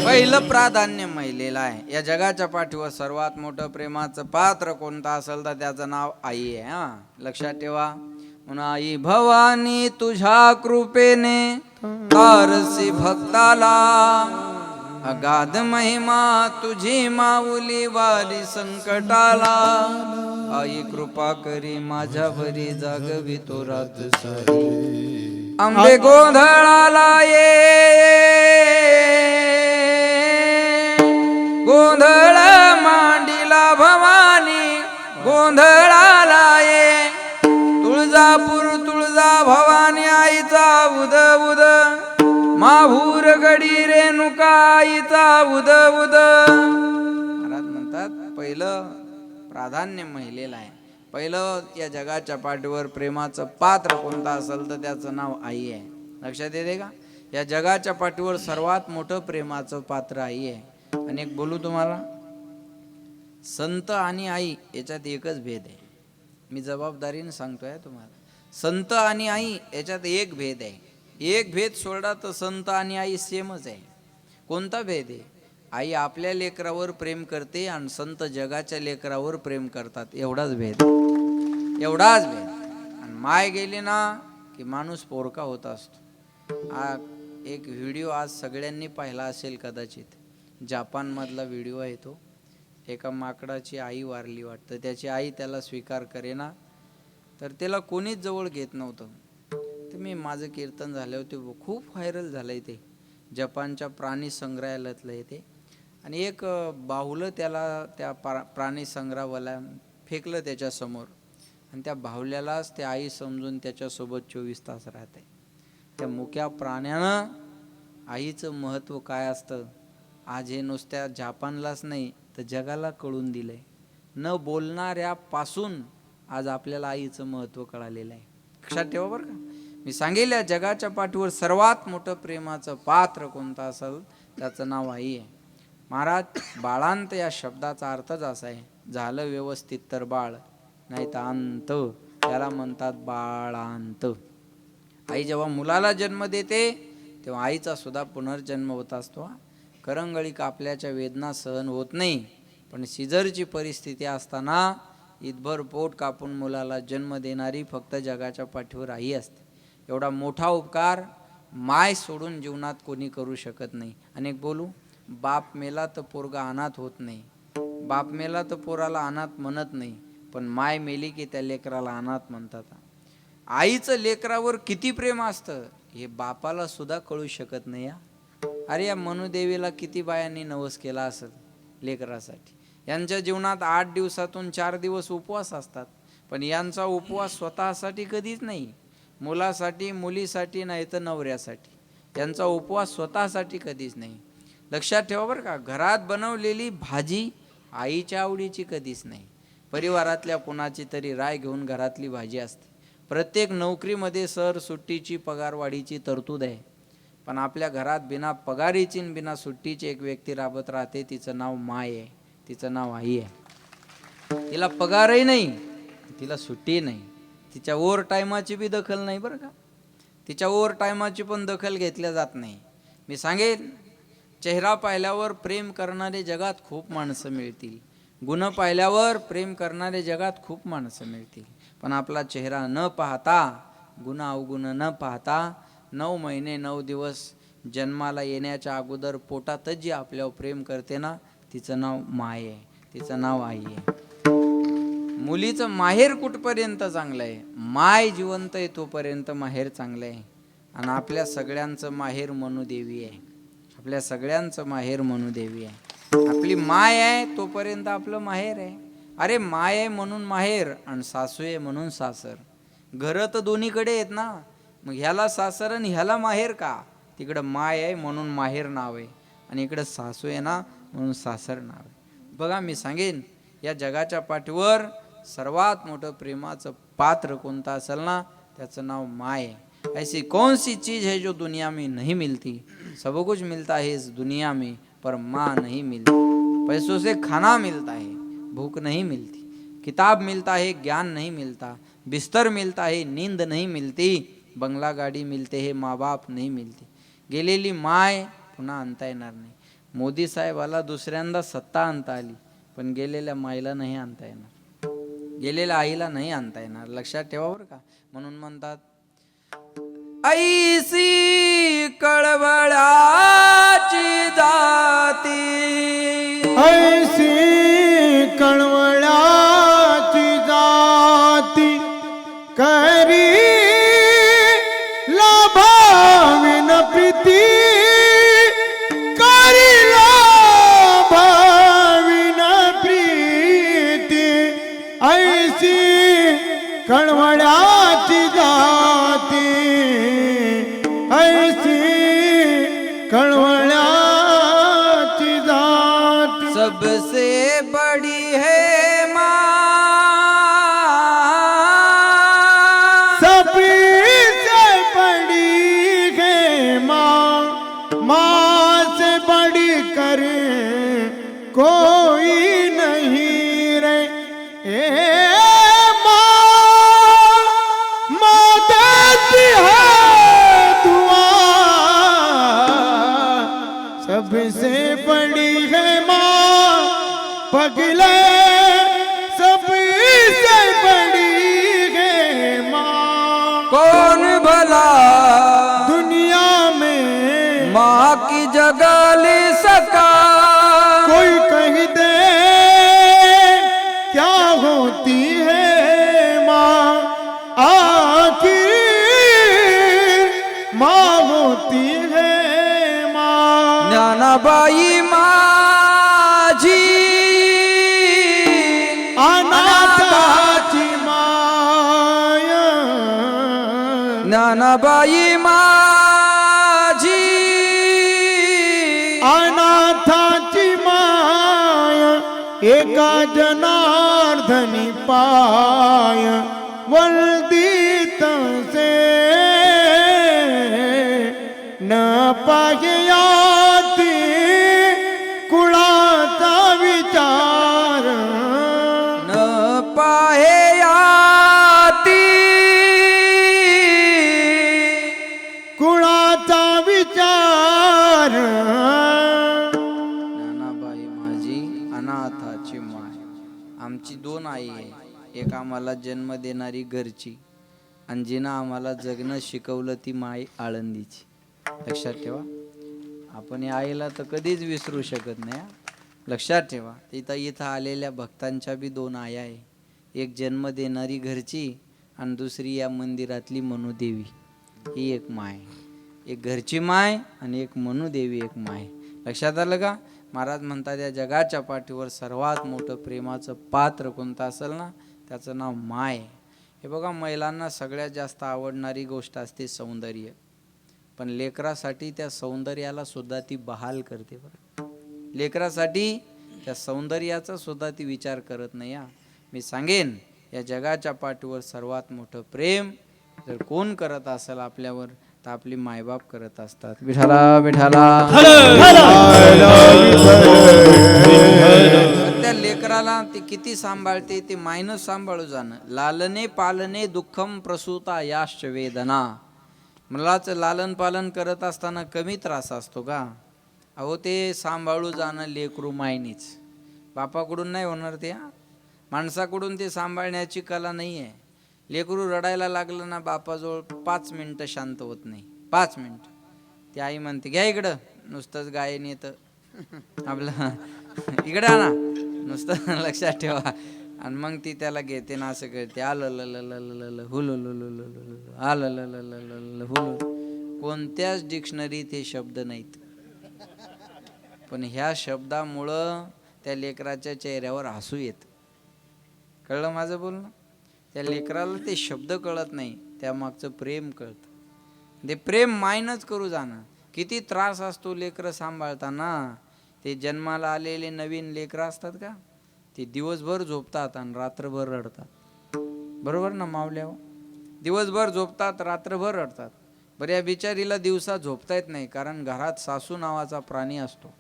Speaker 1: पहिलं प्राधान्य महिलेला आहे. या जगाच्या पाठीवर सर्वात मोठं प्रेमाचं पात्र कोणतं असेल तर त्याचं नाव आई आहे. हा लक्षात ठेवा. म्हणून आई भवानी तुझ्या कृपेने तारसी भक्ताला, अगाध महिमा तुझी माऊली वारी संकटाला. आई कृपा करी माझ्यावरी जागवी तो रात सारी. आंबे गोंधळाला ये, गोंधळ मांडीला भवानी गोंधळाला ये. तुळजापूर तुळजा भवानी आईचा उद उद, माहूर गडी रेणुका आईचा उद उद. महाराज म्हणतात पहिलं प्राधान्य महिलेला आहे. पहिलं या जगाच्या पाठीवर प्रेमाचं पात्र कोणतं असेल तर त्याचं नाव आई आहे. लक्षात येते का? या जगाच्या पाठीवर सर्वात मोठं प्रेमाचं पात्र आई आहे. आणि एक बोलू तुम्हाला, संत आणि आई याच्यात एकच भेद आहे. मी जबाबदारीने सांगतोय तुम्हाला, संत आणि आई याच्यात एक भेद आहे. एक भेद सोडा तर संत आणि आई सेमच आहे. कोणता भेद आहे? आई आपल्या लेकरावर प्रेम करते आणि संत जगाच्या लेकरावर प्रेम करतात, एवढाच भेद, एवढाच भेद. आणि माय गेली ना की माणूस पोरका होत असतो. एक व्हिडिओ आज सगळ्यांनी पाहिला असेल कदाचित, जापानमधला व्हिडिओ आहे तो. एका माकडाची आई वारली वाटतं, त्याची आई त्याला स्वीकार करेना, तर त्याला कोणीच जवळ घेत नव्हतं. तर मी माझं कीर्तन झालं होते, खूप व्हायरल झालंय ते, जपानच्या प्राणी संग्रहालयातलं आहे ते. आणि एक बाहुलं त्याला त्या प्राणी संग्रहालयाला फेकलं त्याच्यासमोर, आणि त्या बाहुल्यालाच त्या आई समजून त्याच्यासोबत 24 तास राहते. त्या मुक्या प्राण्यानं आईचं महत्त्व काय असतं आज हे नुसत्या जापानलाच नाही तर जगाला कळून दिलंय. न बोलणाऱ्यापासून आज आपल्याला आईचं महत्त्व कळालेलं आहे. लक्षात ठेवा बरं का. मी सांगेल या जगाच्या पाठीवर सर्वात मोठं प्रेमाचं पात्र कोणतं असेल त्याचं नाव आई आहे. महाराज, बाळांत या शब्दाचा अर्थच असा आहे, झालं व्यवस्थित तर बाळ, नाही तर अंत, त्याला म्हणतात बाळांत. आई जेव्हा मुलाला जन्म देते तेव्हा आईचा सुद्धा पुनर्जन्म होत असतो. करंगळी कापल्याच्या वेदना सहन होत नाही, पण सिझरची परिस्थिती असताना इतभर पोट कापून मुलाला जन्म देणारी फक्त जगाच्या पाठीवर आई असते. एवढा मोठा उपकार माय सोडून जीवनात कोणी करू शकत नाही. अनेक बोलू, बाप मेला तर पोरगा अनाथ होत नाही, बाप मेला तर पोराला अनाथ म्हणत नाही, पण माय मेली की त्या लेकराला अनाथ म्हणतात. आईचं लेकरावर किती प्रेम असतं हे बापाला सुद्धा कळू शकत नाही. अरे या मनुदेवीला किती बायांनी नवस केला असेल लेकरासाठी. यांच्या जीवनात 8 दिवसातून 4 दिवस उपवास असतात, पण यांचा उपवास स्वतःसाठी कधीच नाही, मुलासाठी, मुलीसाठी, नाही तर नवऱ्यासाठी. त्यांचा उपवास स्वतःसाठी कधीच नाही. लक्षात ठेवा बरं का. घरात बनवलेली भाजी आईच्या आवडीची कधीच नाही. परिवारातल्या कोणाची तरी राय घेऊन घरातली भाजी असते. प्रत्येक नोकरीमध्ये सर सुट्टीची पगारवाढीची तरतूद आहे, पण आपल्या घरात बिना पगारीची आणि बिना सुट्टीची एक व्यक्ती राबत राहते, तिचं नाव माय आहे, तिचं नाव आई आहे. तिला पगारही नाही, तिला सुट्टी नाही, तिच्या ओव्हर टायमाची बी दखल नाही बरं का. तिच्या ओव्हर टायमाची पण दखल घेतल्या जात नाही. मी सांगेन, चेहरा पाहिल्यावर प्रेम करणारे जगात खूप माणसं मिळतील, गुण पाहिल्यावर प्रेम करणारे जगात खूप माणसं मिळतील, पण आपला चेहरा न पाहता, गुण अवगुण न पाहता, 9 महिने 9 दिवस जन्माला येण्याच्या अगोदर पोटातच जी आपल्यावर प्रेम करते ना, तिचं नाव माय आहे, तिचं नाव आई आहे. मुलीचं माहेर कुठपर्यंत चांगलं आहे, माय जिवंत आहे तोपर्यंत माहेर चांगलं आहे. आणि आपल्या सगळ्यांचं माहेर मनुदेवी आहे, आपल्या सगळ्यांचं माहेर मनुदेवी आहे. आपली माय आहे तोपर्यंत आपलं माहेर आहे. अरे माय आहे म्हणून माहेर आणि सासू आहे म्हणून सासर. घरं तर दोन्हीकडे आहेत ना, मग ह्याला सासर आणि ह्याला माहेर का? तिकडं माय आहे म्हणून माहेर नाव आहे, आणि इकडं सासू आहे ना म्हणून सासर नाव आहे. बघा, मी सांगेन, या जगाच्या पाठीवर सर्वात मोठं प्रेमाचं पात्र कोणतं असेल ना, त्याचं नाव माय आहे. ऐसी कौन सी चीज है जो दुनिया में नहीं मिलती? सब कुछ मिलता है इस दुनिया में, पर माँ नहीं मिलती. पैसों से खाना मिलता है, भूख नहीं मिलती. किताब मिलता है, ज्ञान नहीं मिलता. बिस्तर मिलता है, नींद नहीं मिलती. बंगला गाडी मिलते है, माँ बाप नहीं मिलती. गेलेली माय पुन्हा आणता येणार नाही. मोदी साहेबाला दुसऱ्यांदा सत्ता आणता आली, पण गेलेल्या माईला नाही आणता येणार, गेलेल्या आईला नाही आणता येणार. लक्षात ठेवा बरं का. म्हणून म्हणतात, ऐसी कळवळाची जाती,
Speaker 2: ऐसी कळवळाची जाती, करी लाभाविन प्रीती, करी लाभाविन प्रीती. ऐसी कळवळाची जाती, ऐसी कळवळाची जाती.
Speaker 1: सबसे बड़ी है माँ,
Speaker 2: कर कोई नहीं रे। ए माँ देती है दुआ, सबसे बड़ी है माँ पगले, सबसे बड़ी है माँ।
Speaker 1: कौन भला
Speaker 2: दुनिया में
Speaker 1: माँ की जगह ले सका,
Speaker 2: कोई कह दे क्या होती है माँ, आखिर माँ होती है माँ।
Speaker 1: ज्ञानाबाई माझी
Speaker 2: अनाथाची माया,
Speaker 1: ज्ञानाबाई माझी
Speaker 2: अनाथाची माया, एका जनार्दनी पाय वल्दित से न पाहयाती कुळाचा विचार,
Speaker 1: न पाहे याती
Speaker 2: कुळाचा विचार।
Speaker 1: ज्ञानाबाई माझी अनाथाची माय. आमची दोन आई आहे, एक आम्हाला जन्म देणारी घरची, आणि जिनं आम्हाला जगणं शिकवलं ती माय आळंदीची. लक्षात ठेवा, आपण या आईला तर कधीच विसरू शकत नाही हा. लक्षात ठेवा, इथं आलेल्या भक्तांच्या बी दोन आया आहे, एक जन्म देणारी घरची आणि दुसरी या मंदिरातली मनुदेवी. ही एक माय, एक घरची माय आणि एक मनुदेवी एक माय. लक्षात आलं का? महाराज म्हणतात या जगाच्या पाठीवर सर्वात मोठं प्रेमाचं पात्र कोणतं असेल ना, त्याचं नाव माय. हे बघा, महिलांना सगळ्यात जास्त आवडणारी गोष्ट असते सौंदर्य, पण लेकरासाठी त्या सौंदर्याला सुद्धा ती बहाल करते. बरं, लेकरासाठी त्या सौंदर्याचा सुद्धा ती विचार करत नाही. मी सांगेन, या जगाच्या पाठीवर सर्वात मोठं प्रेम जर कोण करत असेल आपल्यावर, तर आपली मायबाप करत असतात. विठाला विठाला. त्या लेकराला ती किती सांभाळते ते मायनस सांभाळू जाणं. लालने पालने दुःखम प्रसूता याश्च वेदना. मुलाचं लालन पालन करत असताना कमी त्रास असतो का? अहो, ते सांभाळू जाणं लेकरू मायनीच, बापाकडून नाही होणार ते. माणसाकडून ते सांभाळण्याची कला नाही आहे. लेकरू रडायला लागलं ना, बापाजवळ 5 मिनटं शांत होत नाही. 5 मिनटं ती आई म्हणते घ्या इकडं, नुसतंच गायन येतं आपलं, इकडं आणा नुसतं. लक्षात ठेवा. आणि मग ती त्याला घेते ना असं करते, आलं ल ल ल ल ल हुलू लु लु लु लु आलं ल ल ल ल ल हुलू. कोणत्याच डिक्शनरीत हे शब्द नाहीत, पण ह्या शब्दामुळं त्या लेकराच्या चेहऱ्यावर हसू येतं. कळलं माझं बोलणं? त्या लेकराला ते शब्द कळत नाही, त्यामागचं प्रेम कळतं. ते प्रेम मायनच करू जाणं. किती त्रास असतो लेकरं सांभाळताना. ते जन्माला आलेले नवीन लेकरं असतात का, ते दिवसभर झोपतात आणि रात्रभर रडतात. बरोबर ना मावल्यावर? दिवसभर झोपतात, रात्रभर रडतात. बरं, या बिचारीला दिवसा झोपता येत नाही, कारण घरात सासू नावाचा प्राणी असतो.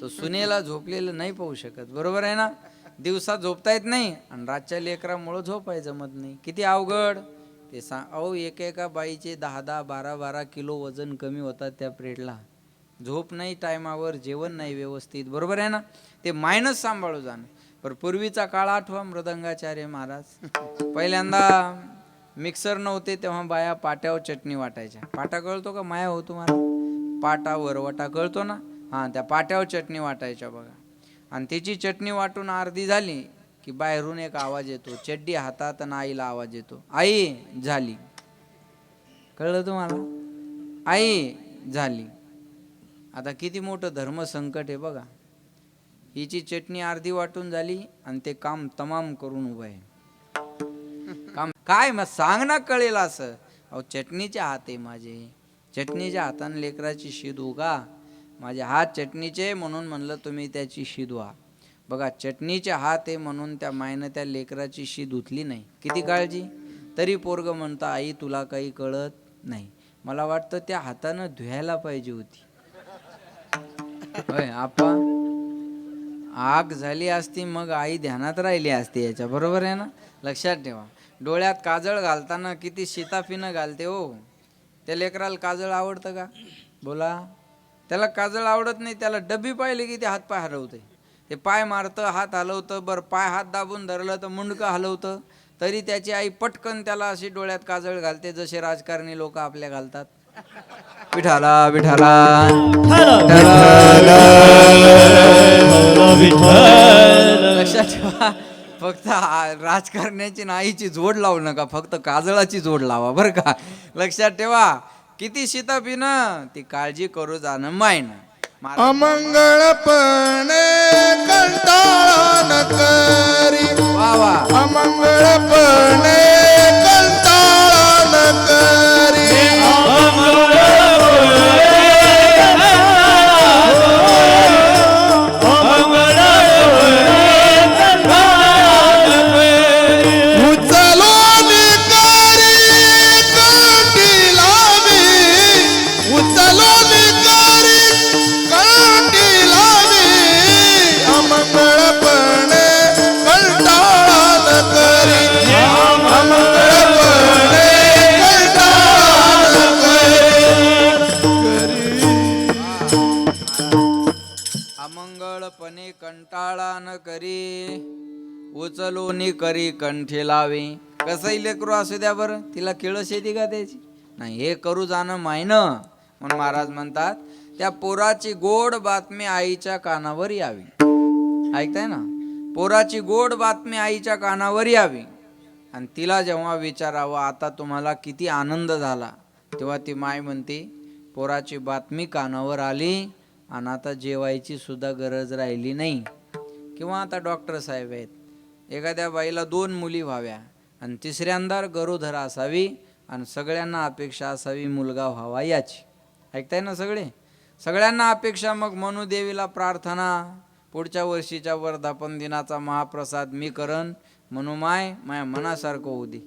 Speaker 1: तो सुनेला झोपलेलं नाही पाहू शकत. बरोबर आहे ना? दिवसा झोपता येत नाही आणि रातच्या लेकरामुळं झोपाय जमत नाही. किती अवघड ते अहो, एका बाईचे 10-10, 12-12 किलो वजन कमी होतात त्या पिरियडला. झोप नाही टायमावर, जेवण नाही व्यवस्थित. बरोबर आहे ना? ते मायनस सांभाळू जाणं. पण पूर्वीचा काळ आठवा, मृदंगाचार्य महाराज. पहिल्यांदा मिक्सर नव्हते तेव्हा बाया पाट्यावर चटणी वाटायच्या. पाटा कळतो का माया हो तुम्हाला? पाटा वरवटा कळतो ना? हां, त्या पाट्यावर चटणी वाटायच्या बघा. आणि त्याची चटणी वाटून अर्धी झाली की बाहेरून एक आवाज येतो, चड्डी हातात, आणि आईला आवाज येतो, आई झाली. कळलं तुम्हाला? आई झाली. आता किती मोठं धर्मसंकट आहे बघा. हिची चटणी अर्धी वाटून झाली आणि ते काम तमाम करून उभं आहे. काम काय मग सांग ना, कळेल असं. अहो, चटणीचे हात आहे माझे, चटणीच्या हाताने लेकराची शीद उगा. माझे हात चटणीचे म्हणून म्हणलं तुम्ही त्याची शीद व्हा. बघा, चटणीचे हात आहे म्हणून त्या मायनं त्या लेकराची शीद उतली नाही. किती काळजी. तरी पोरग म्हणतं आई तुला काही कळत नाही. मला वाटतं त्या हातानं धुवायला पाहिजे होती. होय आपा आग झाली असती मग आई ध्यानात राहिली असती याच्या बरोबर आहे ना. लक्षात ठेवा, डोळ्यात काजळ घालताना किती शिताफीनं घालते हो. त्या लेकराला काजळ आवडतं का? बोला. त्याला काजळ आवडत नाही. त्याला डबी पाहिली की ते हात पाय हलवते. ते पाय मारतं, हात हलवतं. बरं पाय हात दाबून धरलं तर मुंडकं हलवतं. तरी त्याची आई पटकन त्याला अशी डोळ्यात काजळ घालते जसे राजकारणी लोक आपल्या घालतात. विठाला विठाला लक्षात ठेवा, फक्त राजकारण्याची ना आईची जोड लावू नका, फक्त काजळाची जोड लावा बरं का. लक्षात ठेवा, किती शिताफीनं ती काळजी करू जाणं मायनं.
Speaker 2: अमंगळपणे कंटाळा न करी,
Speaker 1: वा वा.
Speaker 2: अमंगळपणे कंटाळा न करी. उचलून करी कंठी लावी, उचलून करी कंठी लावी. अमंगळपणे कंटाळा न करी, अमंगळपणे कंटाळा न करी.
Speaker 1: अमंगळपणे कंटाळा न करी, उचलून करी कंठी लावी. कसंही लेकरू असू द्या बरं, तिला किळस येते का त्याची? नाही, हे करू जाणं मायनं. म्हणून महाराज म्हणतात, त्या पोराची गोड बातमी आईच्या कानावर यावी. ऐकताय ना? पोराची गोड बातमी आईच्या कानावर यावी. आणि तिला जेव्हा विचारावं आता तुम्हाला किती आनंद झाला, तेव्हा ती माय म्हणते पोराची बातमी कानावर आली आणि आता जेवायची सुद्धा गरज राहिली नाही. किंवा आता डॉक्टर साहेब आहेत, एखाद्या बाईला 2 मुली व्हाव्या आणि तिसऱ्यांदा गरोदर असावी आणि सगळ्यांना अपेक्षा असावी मुलगा व्हावा याची. ऐकताय ना सगळे? सगळ्यांना अपेक्षा. मग मनुदेवीला प्रार्थना, पुढच्या वर्षीच्या वर्धापन दिनाचा महाप्रसाद मी करन. मनुमाय माझ्या मनासारखं होऊ दे.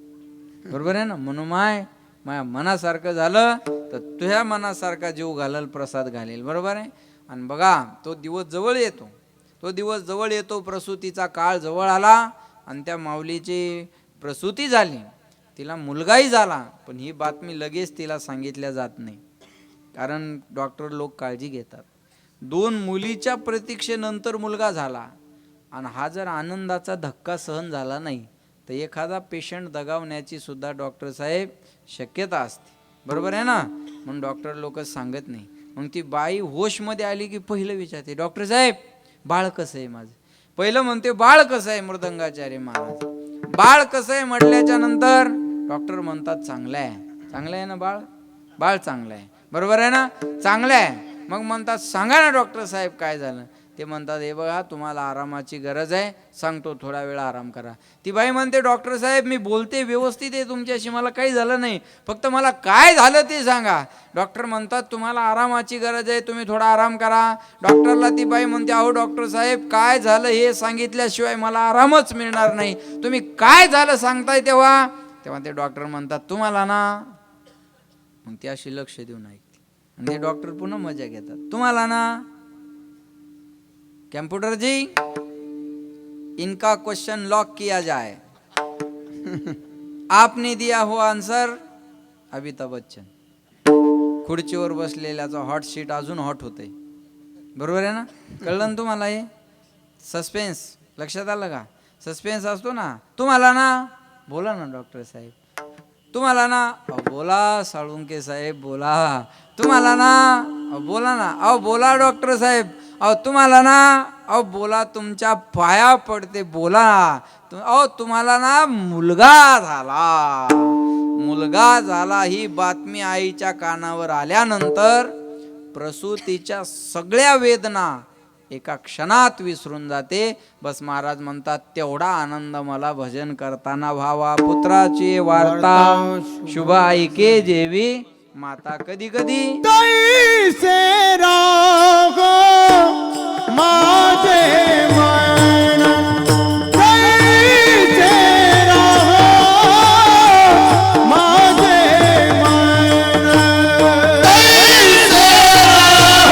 Speaker 1: बरोबर आहे ना? मनुमाय माझ्या मनासारखं झालं तर तुझ्या मनासारखा जीव घालल, प्रसाद घालेल. बरोबर आहे? आणि बघा, तो दिवस जवळ येतो. तो दिवस जवळ येतो, प्रसूतीचा काळ जवळ आला आणि त्या माऊलीची प्रसूती झाली. तिला मुलगाही झाला, पण ही बातमी लगेच तिला सांगितल्या जात नाही, कारण डॉक्टर लोक काळजी घेतात. 2 मुलीच्या प्रतीक्षेनंतर मुलगा झाला आणि हा जर आनंदाचा धक्का सहन झाला नाही तर एखादा पेशंट दगावण्याची सुद्धा डॉक्टर साहेब शक्यता असते. बरोबर आहे ना? म्हणून डॉक्टर लोक सांगत नाही. मग ती बाई होशमध्ये आली की पहिलं विचारते, डॉक्टर साहेब बाळ कसं आहे माझं? पहिलं म्हणते बाळ कसं आहे मृदंगाचार्य महाराज. बाळ कसं आहे म्हटल्याच्या नंतर डॉक्टर म्हणतात चांगलं आहे. चांगलं आहे ना बाळ? बाळ चांगलं आहे. बरोबर आहे ना? चांगलं आहे. मग म्हणतात सांगा ना डॉक्टर साहेब काय झालं? ते म्हणतात हे बघा तुम्हाला आरामाची गरज आहे, सांगतो थोडा वेळ आराम करा. ती बाई म्हणते डॉक्टर साहेब मी बोलते व्यवस्थित आहे तुमच्याशी, मला काही झालं नाही, फक्त मला काय झालं ते सांगा. डॉक्टर म्हणतात तुम्हाला आरामाची गरज आहे, तुम्ही थोडा आराम करा. डॉक्टरला ती बाई म्हणते अहो डॉक्टर साहेब काय झालं हे सांगितल्याशिवाय मला आरामच मिळणार नाही, तुम्ही काय झालं सांगताय तेव्हा. तेव्हा ते डॉक्टर म्हणतात तुम्हाला ना, मग ती अशी लक्ष देऊन ऐकते आणि ते डॉक्टर पुन्हा मजा घेतात. तुम्हाला ना कंप्यूटर जी इनका क्वेश्चन लॉक किया जाए आपने दिया हो आंसर. अमिताभ बच्चन खुर्चीवर बसलेल्याचा हॉट सीट अजून हॉट होते. बरोबर आहे ना? कळलं ना तुम्हाला? हे सस्पेन्स लक्षात आलं का? सस्पेन्स असतो ना. तुम्हाला ना, बोला ना डॉक्टर साहेब. तुम्हाला ना, बोला साळुंके साहेब बोला. तुम्हाला ना, बोला ना, अहो बोला डॉक्टर साहेब. अहो तुम्हाला ना, अहो बोला तुमच्या पाया पडते बोला. अहो तुम्हाला ना मुलगा झाला, मुलगा झाला ही बातमी आईच्या कानावर आल्यानंतर प्रसूतीच्या सगळ्या वेदना एका क्षणात विसरून जाते. बस महाराज म्हणतात तेवढा आनंद मला भजन करताना व्हावा. पुत्राची वार्ता शुभ ऐके जेवी माता कधी कधी
Speaker 2: तैसे राग माझे मन, तैसे राग माझे मन, तैसे राग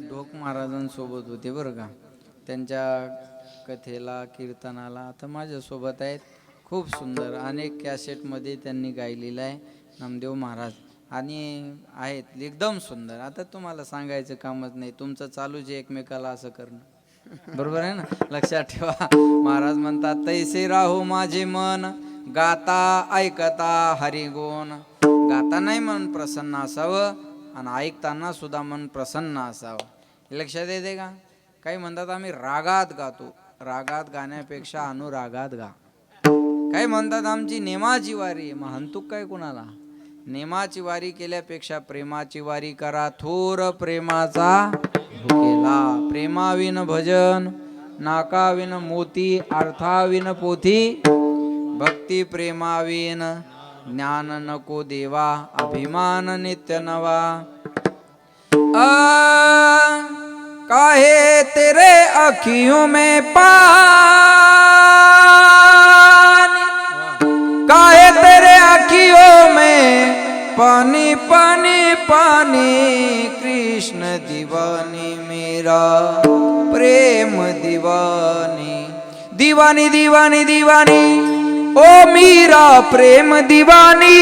Speaker 1: ढोक महाराजांसोबत होते बरं का. त्यांच्या कथेला कीर्तनाला आता माझ्यासोबत आहेत. खूप सुंदर अनेक कॅसेटमध्ये त्यांनी गायलेलं आहे नामदेव महाराज आणि आहेत एकदम सुंदर. आता तुम्हाला सांगायचं कामच नाही, तुमचं चालूच आहे एकमेकाला असं करणं, बरोबर आहे ना. लक्षात ठेवा. महाराज म्हणतात तैसे राहो माझे मन गाता ऐकता हरिगुण. गातानाही मन प्रसन्न असावं आणि ऐकताना सुद्धा मन प्रसन्न असावं. हे लक्षात येते का. काही म्हणतात आम्ही रागात गातो, रागात गाण्यापेक्षा अनुरागात गा. काही म्हणतात आमची नेमाची वारी आहे, मग हंतुक काय कुणाला. नेमाची वारी केल्यापेक्षा प्रेमाची वारी करा. थोर प्रेमाचा भुकेला प्रेमाविन भजन नाकाविन मोती अर्थाविन पोथी. भक्ती प्रेमाविन ज्ञान नको देवा अभिमान नित्य नवा. काहे तेरे अखियों में पानी, काहे तेरे अखियों में पानी पानी पानी. कृष्ण दीवानी मेरा प्रेम दीवानी. दीवानी दीवानी दीवानी ओ मीरा प्रेम दीवानी.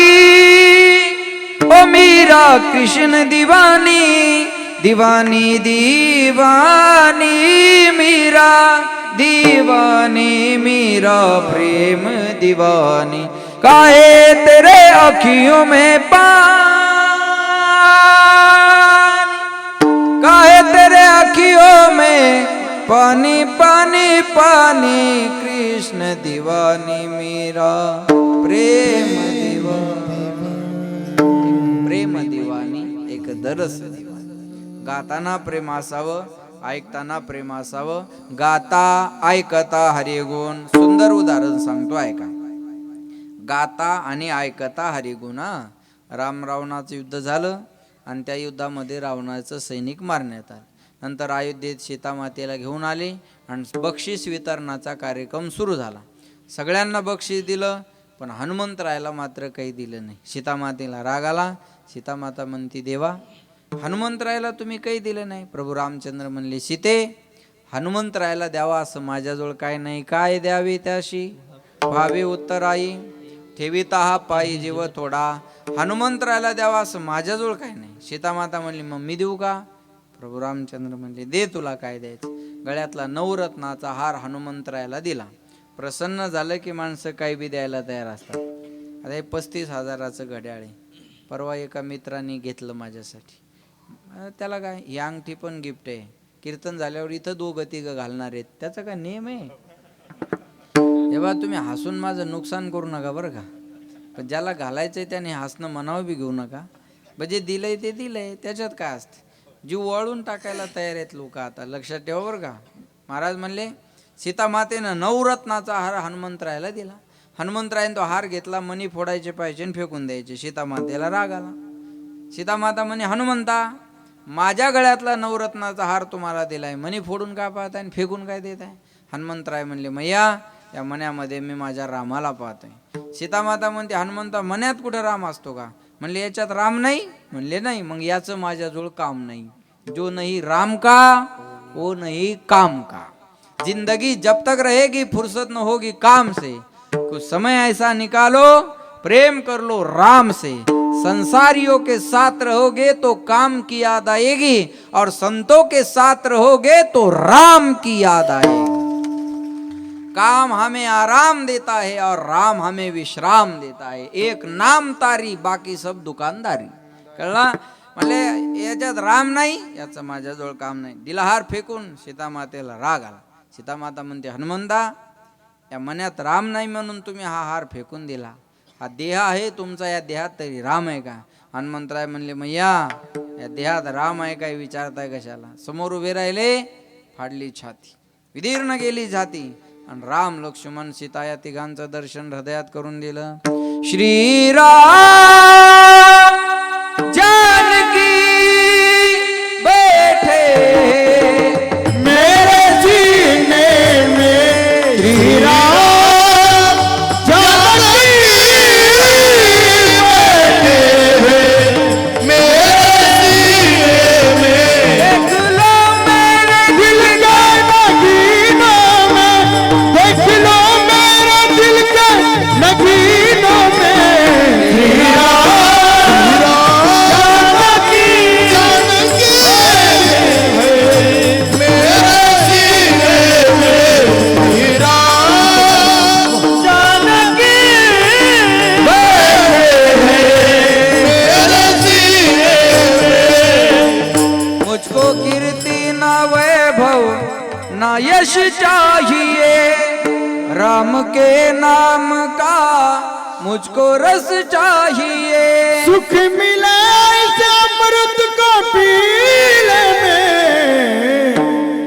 Speaker 1: ओ मीरा कृष्ण दीवानी. दीवानी दीवानी मीरा दीवानी मीरा प्रेम दीवानी. काहे तेरे अखियों में पानी, काहे तेरे अखियों में पानी पानी पानी. कृष्ण दीवानी मीरा प्रेम दीवानी. प्रेम दीवानी एक दरस दीवानी. गाताना प्रेम असावं, ऐकताना प्रेम असावं. गाता ऐकता हरिगुण. सुंदर उदाहरण सांगतो ऐका. गाता आणि ऐकता हरिगुण. राम रावणाचं युद्ध झालं आणि त्या युद्धामध्ये रावणाचं सैनिक मारण्यात आलं. नंतर अयोध्येत सीतामातेला घेऊन आले आणि बक्षीस वितरणाचा कार्यक्रम सुरू झाला. सगळ्यांना बक्षीस दिलं पण हनुमंतरायाला मात्र काही दिलं नाही. सीतामातेला राग आला. सीतामाता म्हणती देवा हनुमंतरायाला तुम्ही काही दिलं नाही. प्रभू रामचंद्र म्हणले सीते हनुमंतरायाला द्यावा असं माझ्याजवळ काय नाही. काय द्यावे त्याशी भावे उत्तर आई. ठेविता हा पायी जीव थोडा. हनुमंतरायाला द्यावा असं माझ्याजवळ काय नाही. सीतामाता म्हणली मग मी देऊ का. प्रभू रामचंद्र म्हणले दे तुला काय द्यायचं. गळ्यातला नवरत्नाचा हार हनुमंतरायाला दिला. प्रसन्न झालं की माणसं काही बी द्यायला तयार असतात. आता हे 35,000चं घड्याळ आहे. परवा एका मित्राने घेतलं माझ्यासाठी. त्याला काय ही अंगठी पण गिफ्ट आहे. कीर्तन झाल्यावर इथं 2-3 घालणार आहेत. त्याचा काय नियम आहे. तेव्हा तुम्ही हसून माझं नुकसान करू नका बरं का. पण ज्याला घालायचंय त्याने हसणं मनावं बी घेऊ नका. म्हणजे दिलंय ते दिलंय, त्याच्यात काय असतं. जीव वळून टाकायला तयार आहेत लोक आता. लक्षात ठेवा बरं का. महाराज म्हणले सीतामातेनं नवरत्नाचा हार हनुमंतरायाला दिला. हनुमंतरायाने तो हार घेतला. मणी फोडायचे पाहिजे आणि फेकून द्यायचे. सीतामातेला राग आला. सीतामाता म्हणे हनुमंता माझ्या गळ्यातला नवरत्नाचा हार तुम्हाला दिलाय, मणी फोडून का पाहताय आणि फेकून काय देत आहे. हनुमंतराय म्हणले मैया या मण्यामध्ये मी माझ्या रामाला पाहतोय. सीतामाता म्हणते हनुमंता मण्यात कुठे राम असतो का. म्हणले याच्यात राम नाही. म्हणले नाही. मग याचं माझ्याजवळ काम नाही. जो नहीं राम का वो नहीं काम का. जिंदगी जब तक रहेगी फुर्सत न होगी काम से. कुछ समय ऐसा निकालो प्रेम कर लो राम से. संसारियों के साथ रहोगे तो काम की याद आएगी और संतों के साथ रहोगे तो राम की याद आएगी. काम हमें आराम देता है और राम हमें विश्राम देता है. एक नाम तारी बाकी सब दुकानदारी. कळला. म्हणले याच्यात राम नाही, याचं माझ्याजवळ काम नाही. दिला हार फेकून. सीतामातेला राग आला. सीतामाता म्हणते हनुमंता या मण्यात राम नाही म्हणून तुम्ही हा हार फेकून दिला. हा देह आहे तुमचा, या देहात तरी राम आहे का. हनुमंतराय म्हणले मैया या देहात राम आहे काय विचारताय कशाला. समोर उभे राहिले. फाडली छाती. विदीर्ण गेली जाती आणि राम लक्ष्मण सीता या तिघांचं दर्शन हृदयात करून दिलं. श्रीराम जानकी बैठे
Speaker 2: मेरे सीने में श्री राम जानकी बैठे हैं. मेरे सीने में
Speaker 1: एक लो ना यश चाहिए, राम के नाम का मुझको रस चाहिए।
Speaker 2: सुख मिला इस अमृत को पी लेने,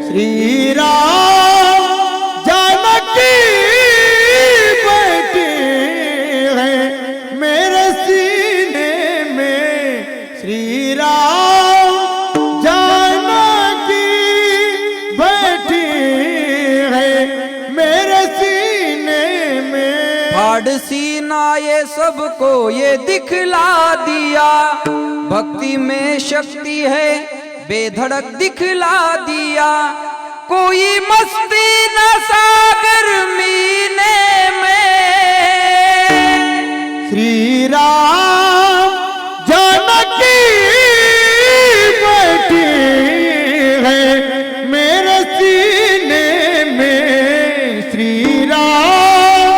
Speaker 2: श्री राम जानकी बैठी है मेरे सीने में, श्री राम जानकी बैठी है मेरे सीने में।
Speaker 1: फाड़ सीना ये सबको ये दिखला दिया, भक्ति में शक्ति है बेधड़क दिखला दिया। कोई मस्ती न सागर मीने में,
Speaker 2: श्री राम जानकी बैठी है मेरे सीने में, श्री राम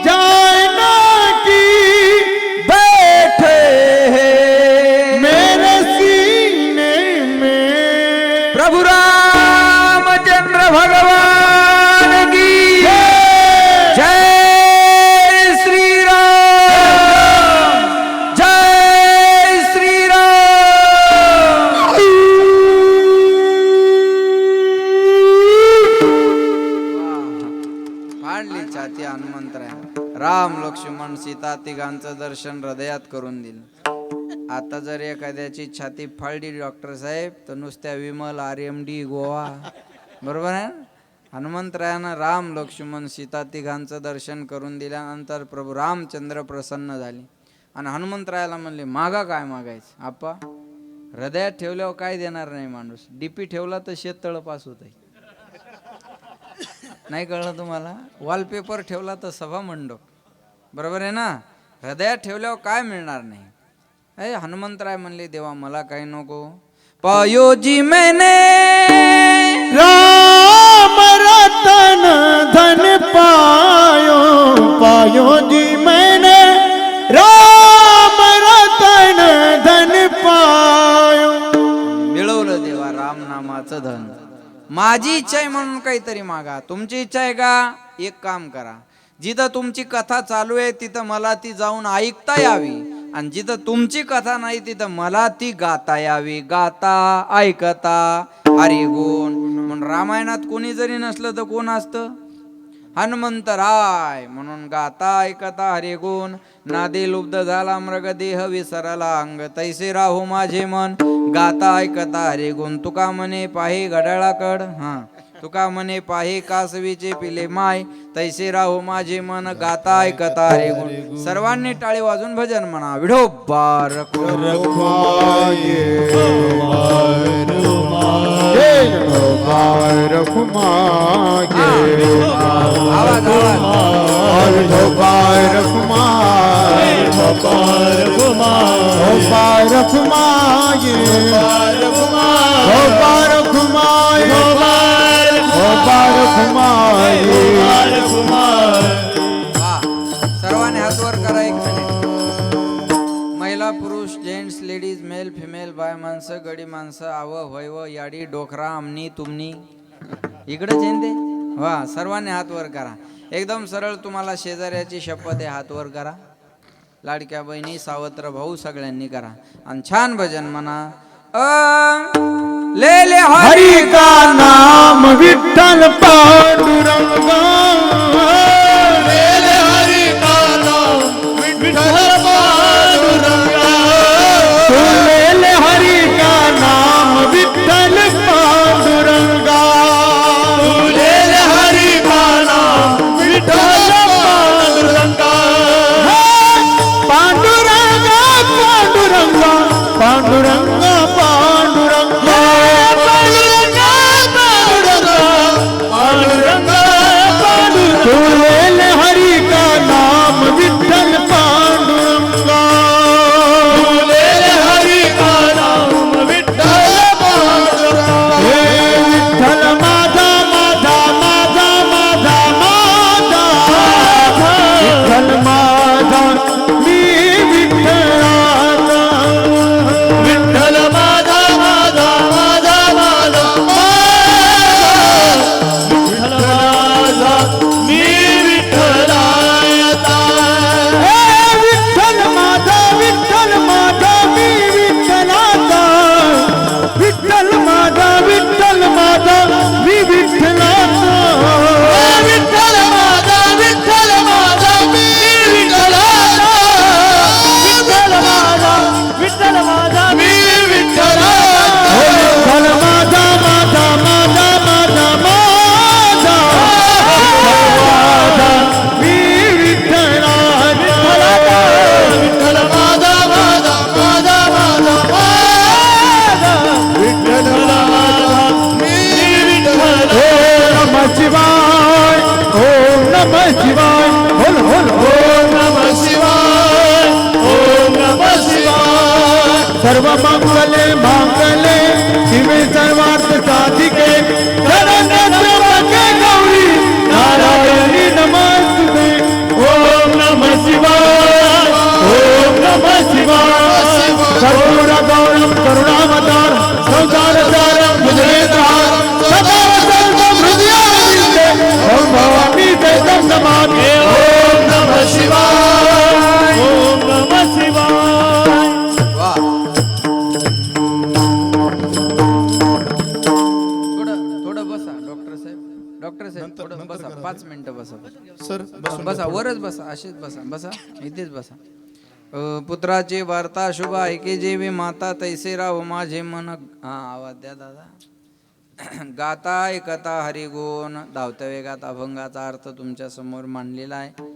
Speaker 2: जानकी
Speaker 1: बैठे हैं
Speaker 2: मेरे सीने में।
Speaker 1: प्रभु रामचंद्र भगवान की जय श्री राम, जय श्री राम। फाडली छाती हनुमंतराय, राम लक्ष्मण सीता तिघांचं दर्शन हृदयात करून दिलं। आता जर एखाद्याची छाती फाळली डॉक्टर साहेब तर नुसत्या विमल RMD गोवा, बरोबर आहे ना? हनुमंतरायानं राम लक्ष्मण सीता तिघांचं दर्शन करून दिल्यानंतर प्रभू रामचंद्र प्रसन्न झाले आणि हनुमंतरायाला म्हणले मागा काय मागायचं आप्पा, हृदयात ठेवल्यावर काय देणार नाही माणूस, DP ठेवला तर शेततळ पास होत आहे, नाही कळलं तुम्हाला? वॉलपेपर ठेवला तर सभा मंडप, बरोबर आहे ना? हृदयात ठेवल्यावर काय मिळणार नाही. अरे हनुमंतराय म्हणले देवा मला काही नको, पायो जी मैंने
Speaker 2: राम रतन धन पायो, पायो जी मैंने राम रतन धन पायो।
Speaker 1: मिळवलं देवा राम नामाचं धन. माझी इच्छा आहे म्हणून काहीतरी मागा. तुमची इच्छा आहे का? एक काम करा, जिथं तुमची कथा चालू आहे तिथं मला ती जाऊन ऐकता यावी, आणि जिथं तुमची कथा नाही तिथं मला ती गाता यावी. गाता ऐकता हरी गुण. म्हणून रामायणात कोणी जरी नसलं तर कोण असतं? हनुमंतराय. म्हणून गाता ऐकता हरी गुण. नादे लुब्ध झाला मृगदेह विसरला अंग, तैसे राहू माझे मन. गाता ऐकता हरी गुण. तुका म्हणे पाहे घड्याळाकड, तुका म्हणे पाहे कासवीचे पिले माय, तैसे राहू माझे मन. गाता ऐकता हरी गुण. सर्वांनी टाळी वाजून भजन म्हणा. विठोबा आवाज सर्वांनी हात वर करा. एक मिनिट. महिला पुरुष जेंट्स लेडीज मेल फिमेल बाय माणसं गडी माणसं आव वैव याडी डोकरा आमनी तुमनी इकडे चेंदे वा. सर्वांनी हात वर करा. एकदम सरळ. तुम्हाला शेजाऱ्याची शपथ आहे, हात वर करा. लाडक्या बहिणी सावत्र भाऊ सगळ्यांनी करा आणि छान भजन म्हणा. ले ले
Speaker 2: हरी का नाम विठ्ठल पांडुरंगा, ले ले हरी का नाम विठ्ठल पांडुरंगा, ले ले हरी का नाम विठ्ठल पांडुरंगा, ले ले हरी का नाम विठ्ठल पांडुरंगा, पांडुरंगा पांडुरंगा पांडुरंगा पांडुरंगा पांडुरंगा पांडुरंगा पांडुरंगा, हरि का नाम विठ्ठल पांडुरंगा, हरि का नाम विठ्ठल पांडुरंगा, विठ्ठल माझा माझा माझा माझा माझा, विठ्ठल माझा मी विठ्ठलाचा, विठ्ठल माझा माझा माझा माझा माझा, नमः शिवाय बोल बोल ओम नमः शिवाय ओम नमः शिवाय सर्व मंगले मांगले शिवे सर्वार्थ साधिके शरण्ये गौरी नारायणी नमस्ते ओम नमः शिवाय ओम नमः शिवाय कर्पूर गौरम करुणावतार संसार सारम भुजनेत्रहारम सदा वसंतम हृदयारविंदे ओम भवानी तेजं नमामि ओम नमः शिवाय
Speaker 3: ओम नमः शिवाय
Speaker 1: वा थोडं बसा डॉक्टर साहेब थोडं बसा 5 मिनिटं बसा
Speaker 2: सर
Speaker 1: बसा वरच बसा असेच बसा इथेच बसा पुत्राची वार्ता शुभ ऐके जेवी माता तैसे राव माझे मन हा आवाज द्या दादा गाता ऐकता हरिगुण धावत्या वेगात अभंगाचा अर्थ तुमच्या समोर मांडलेला आहे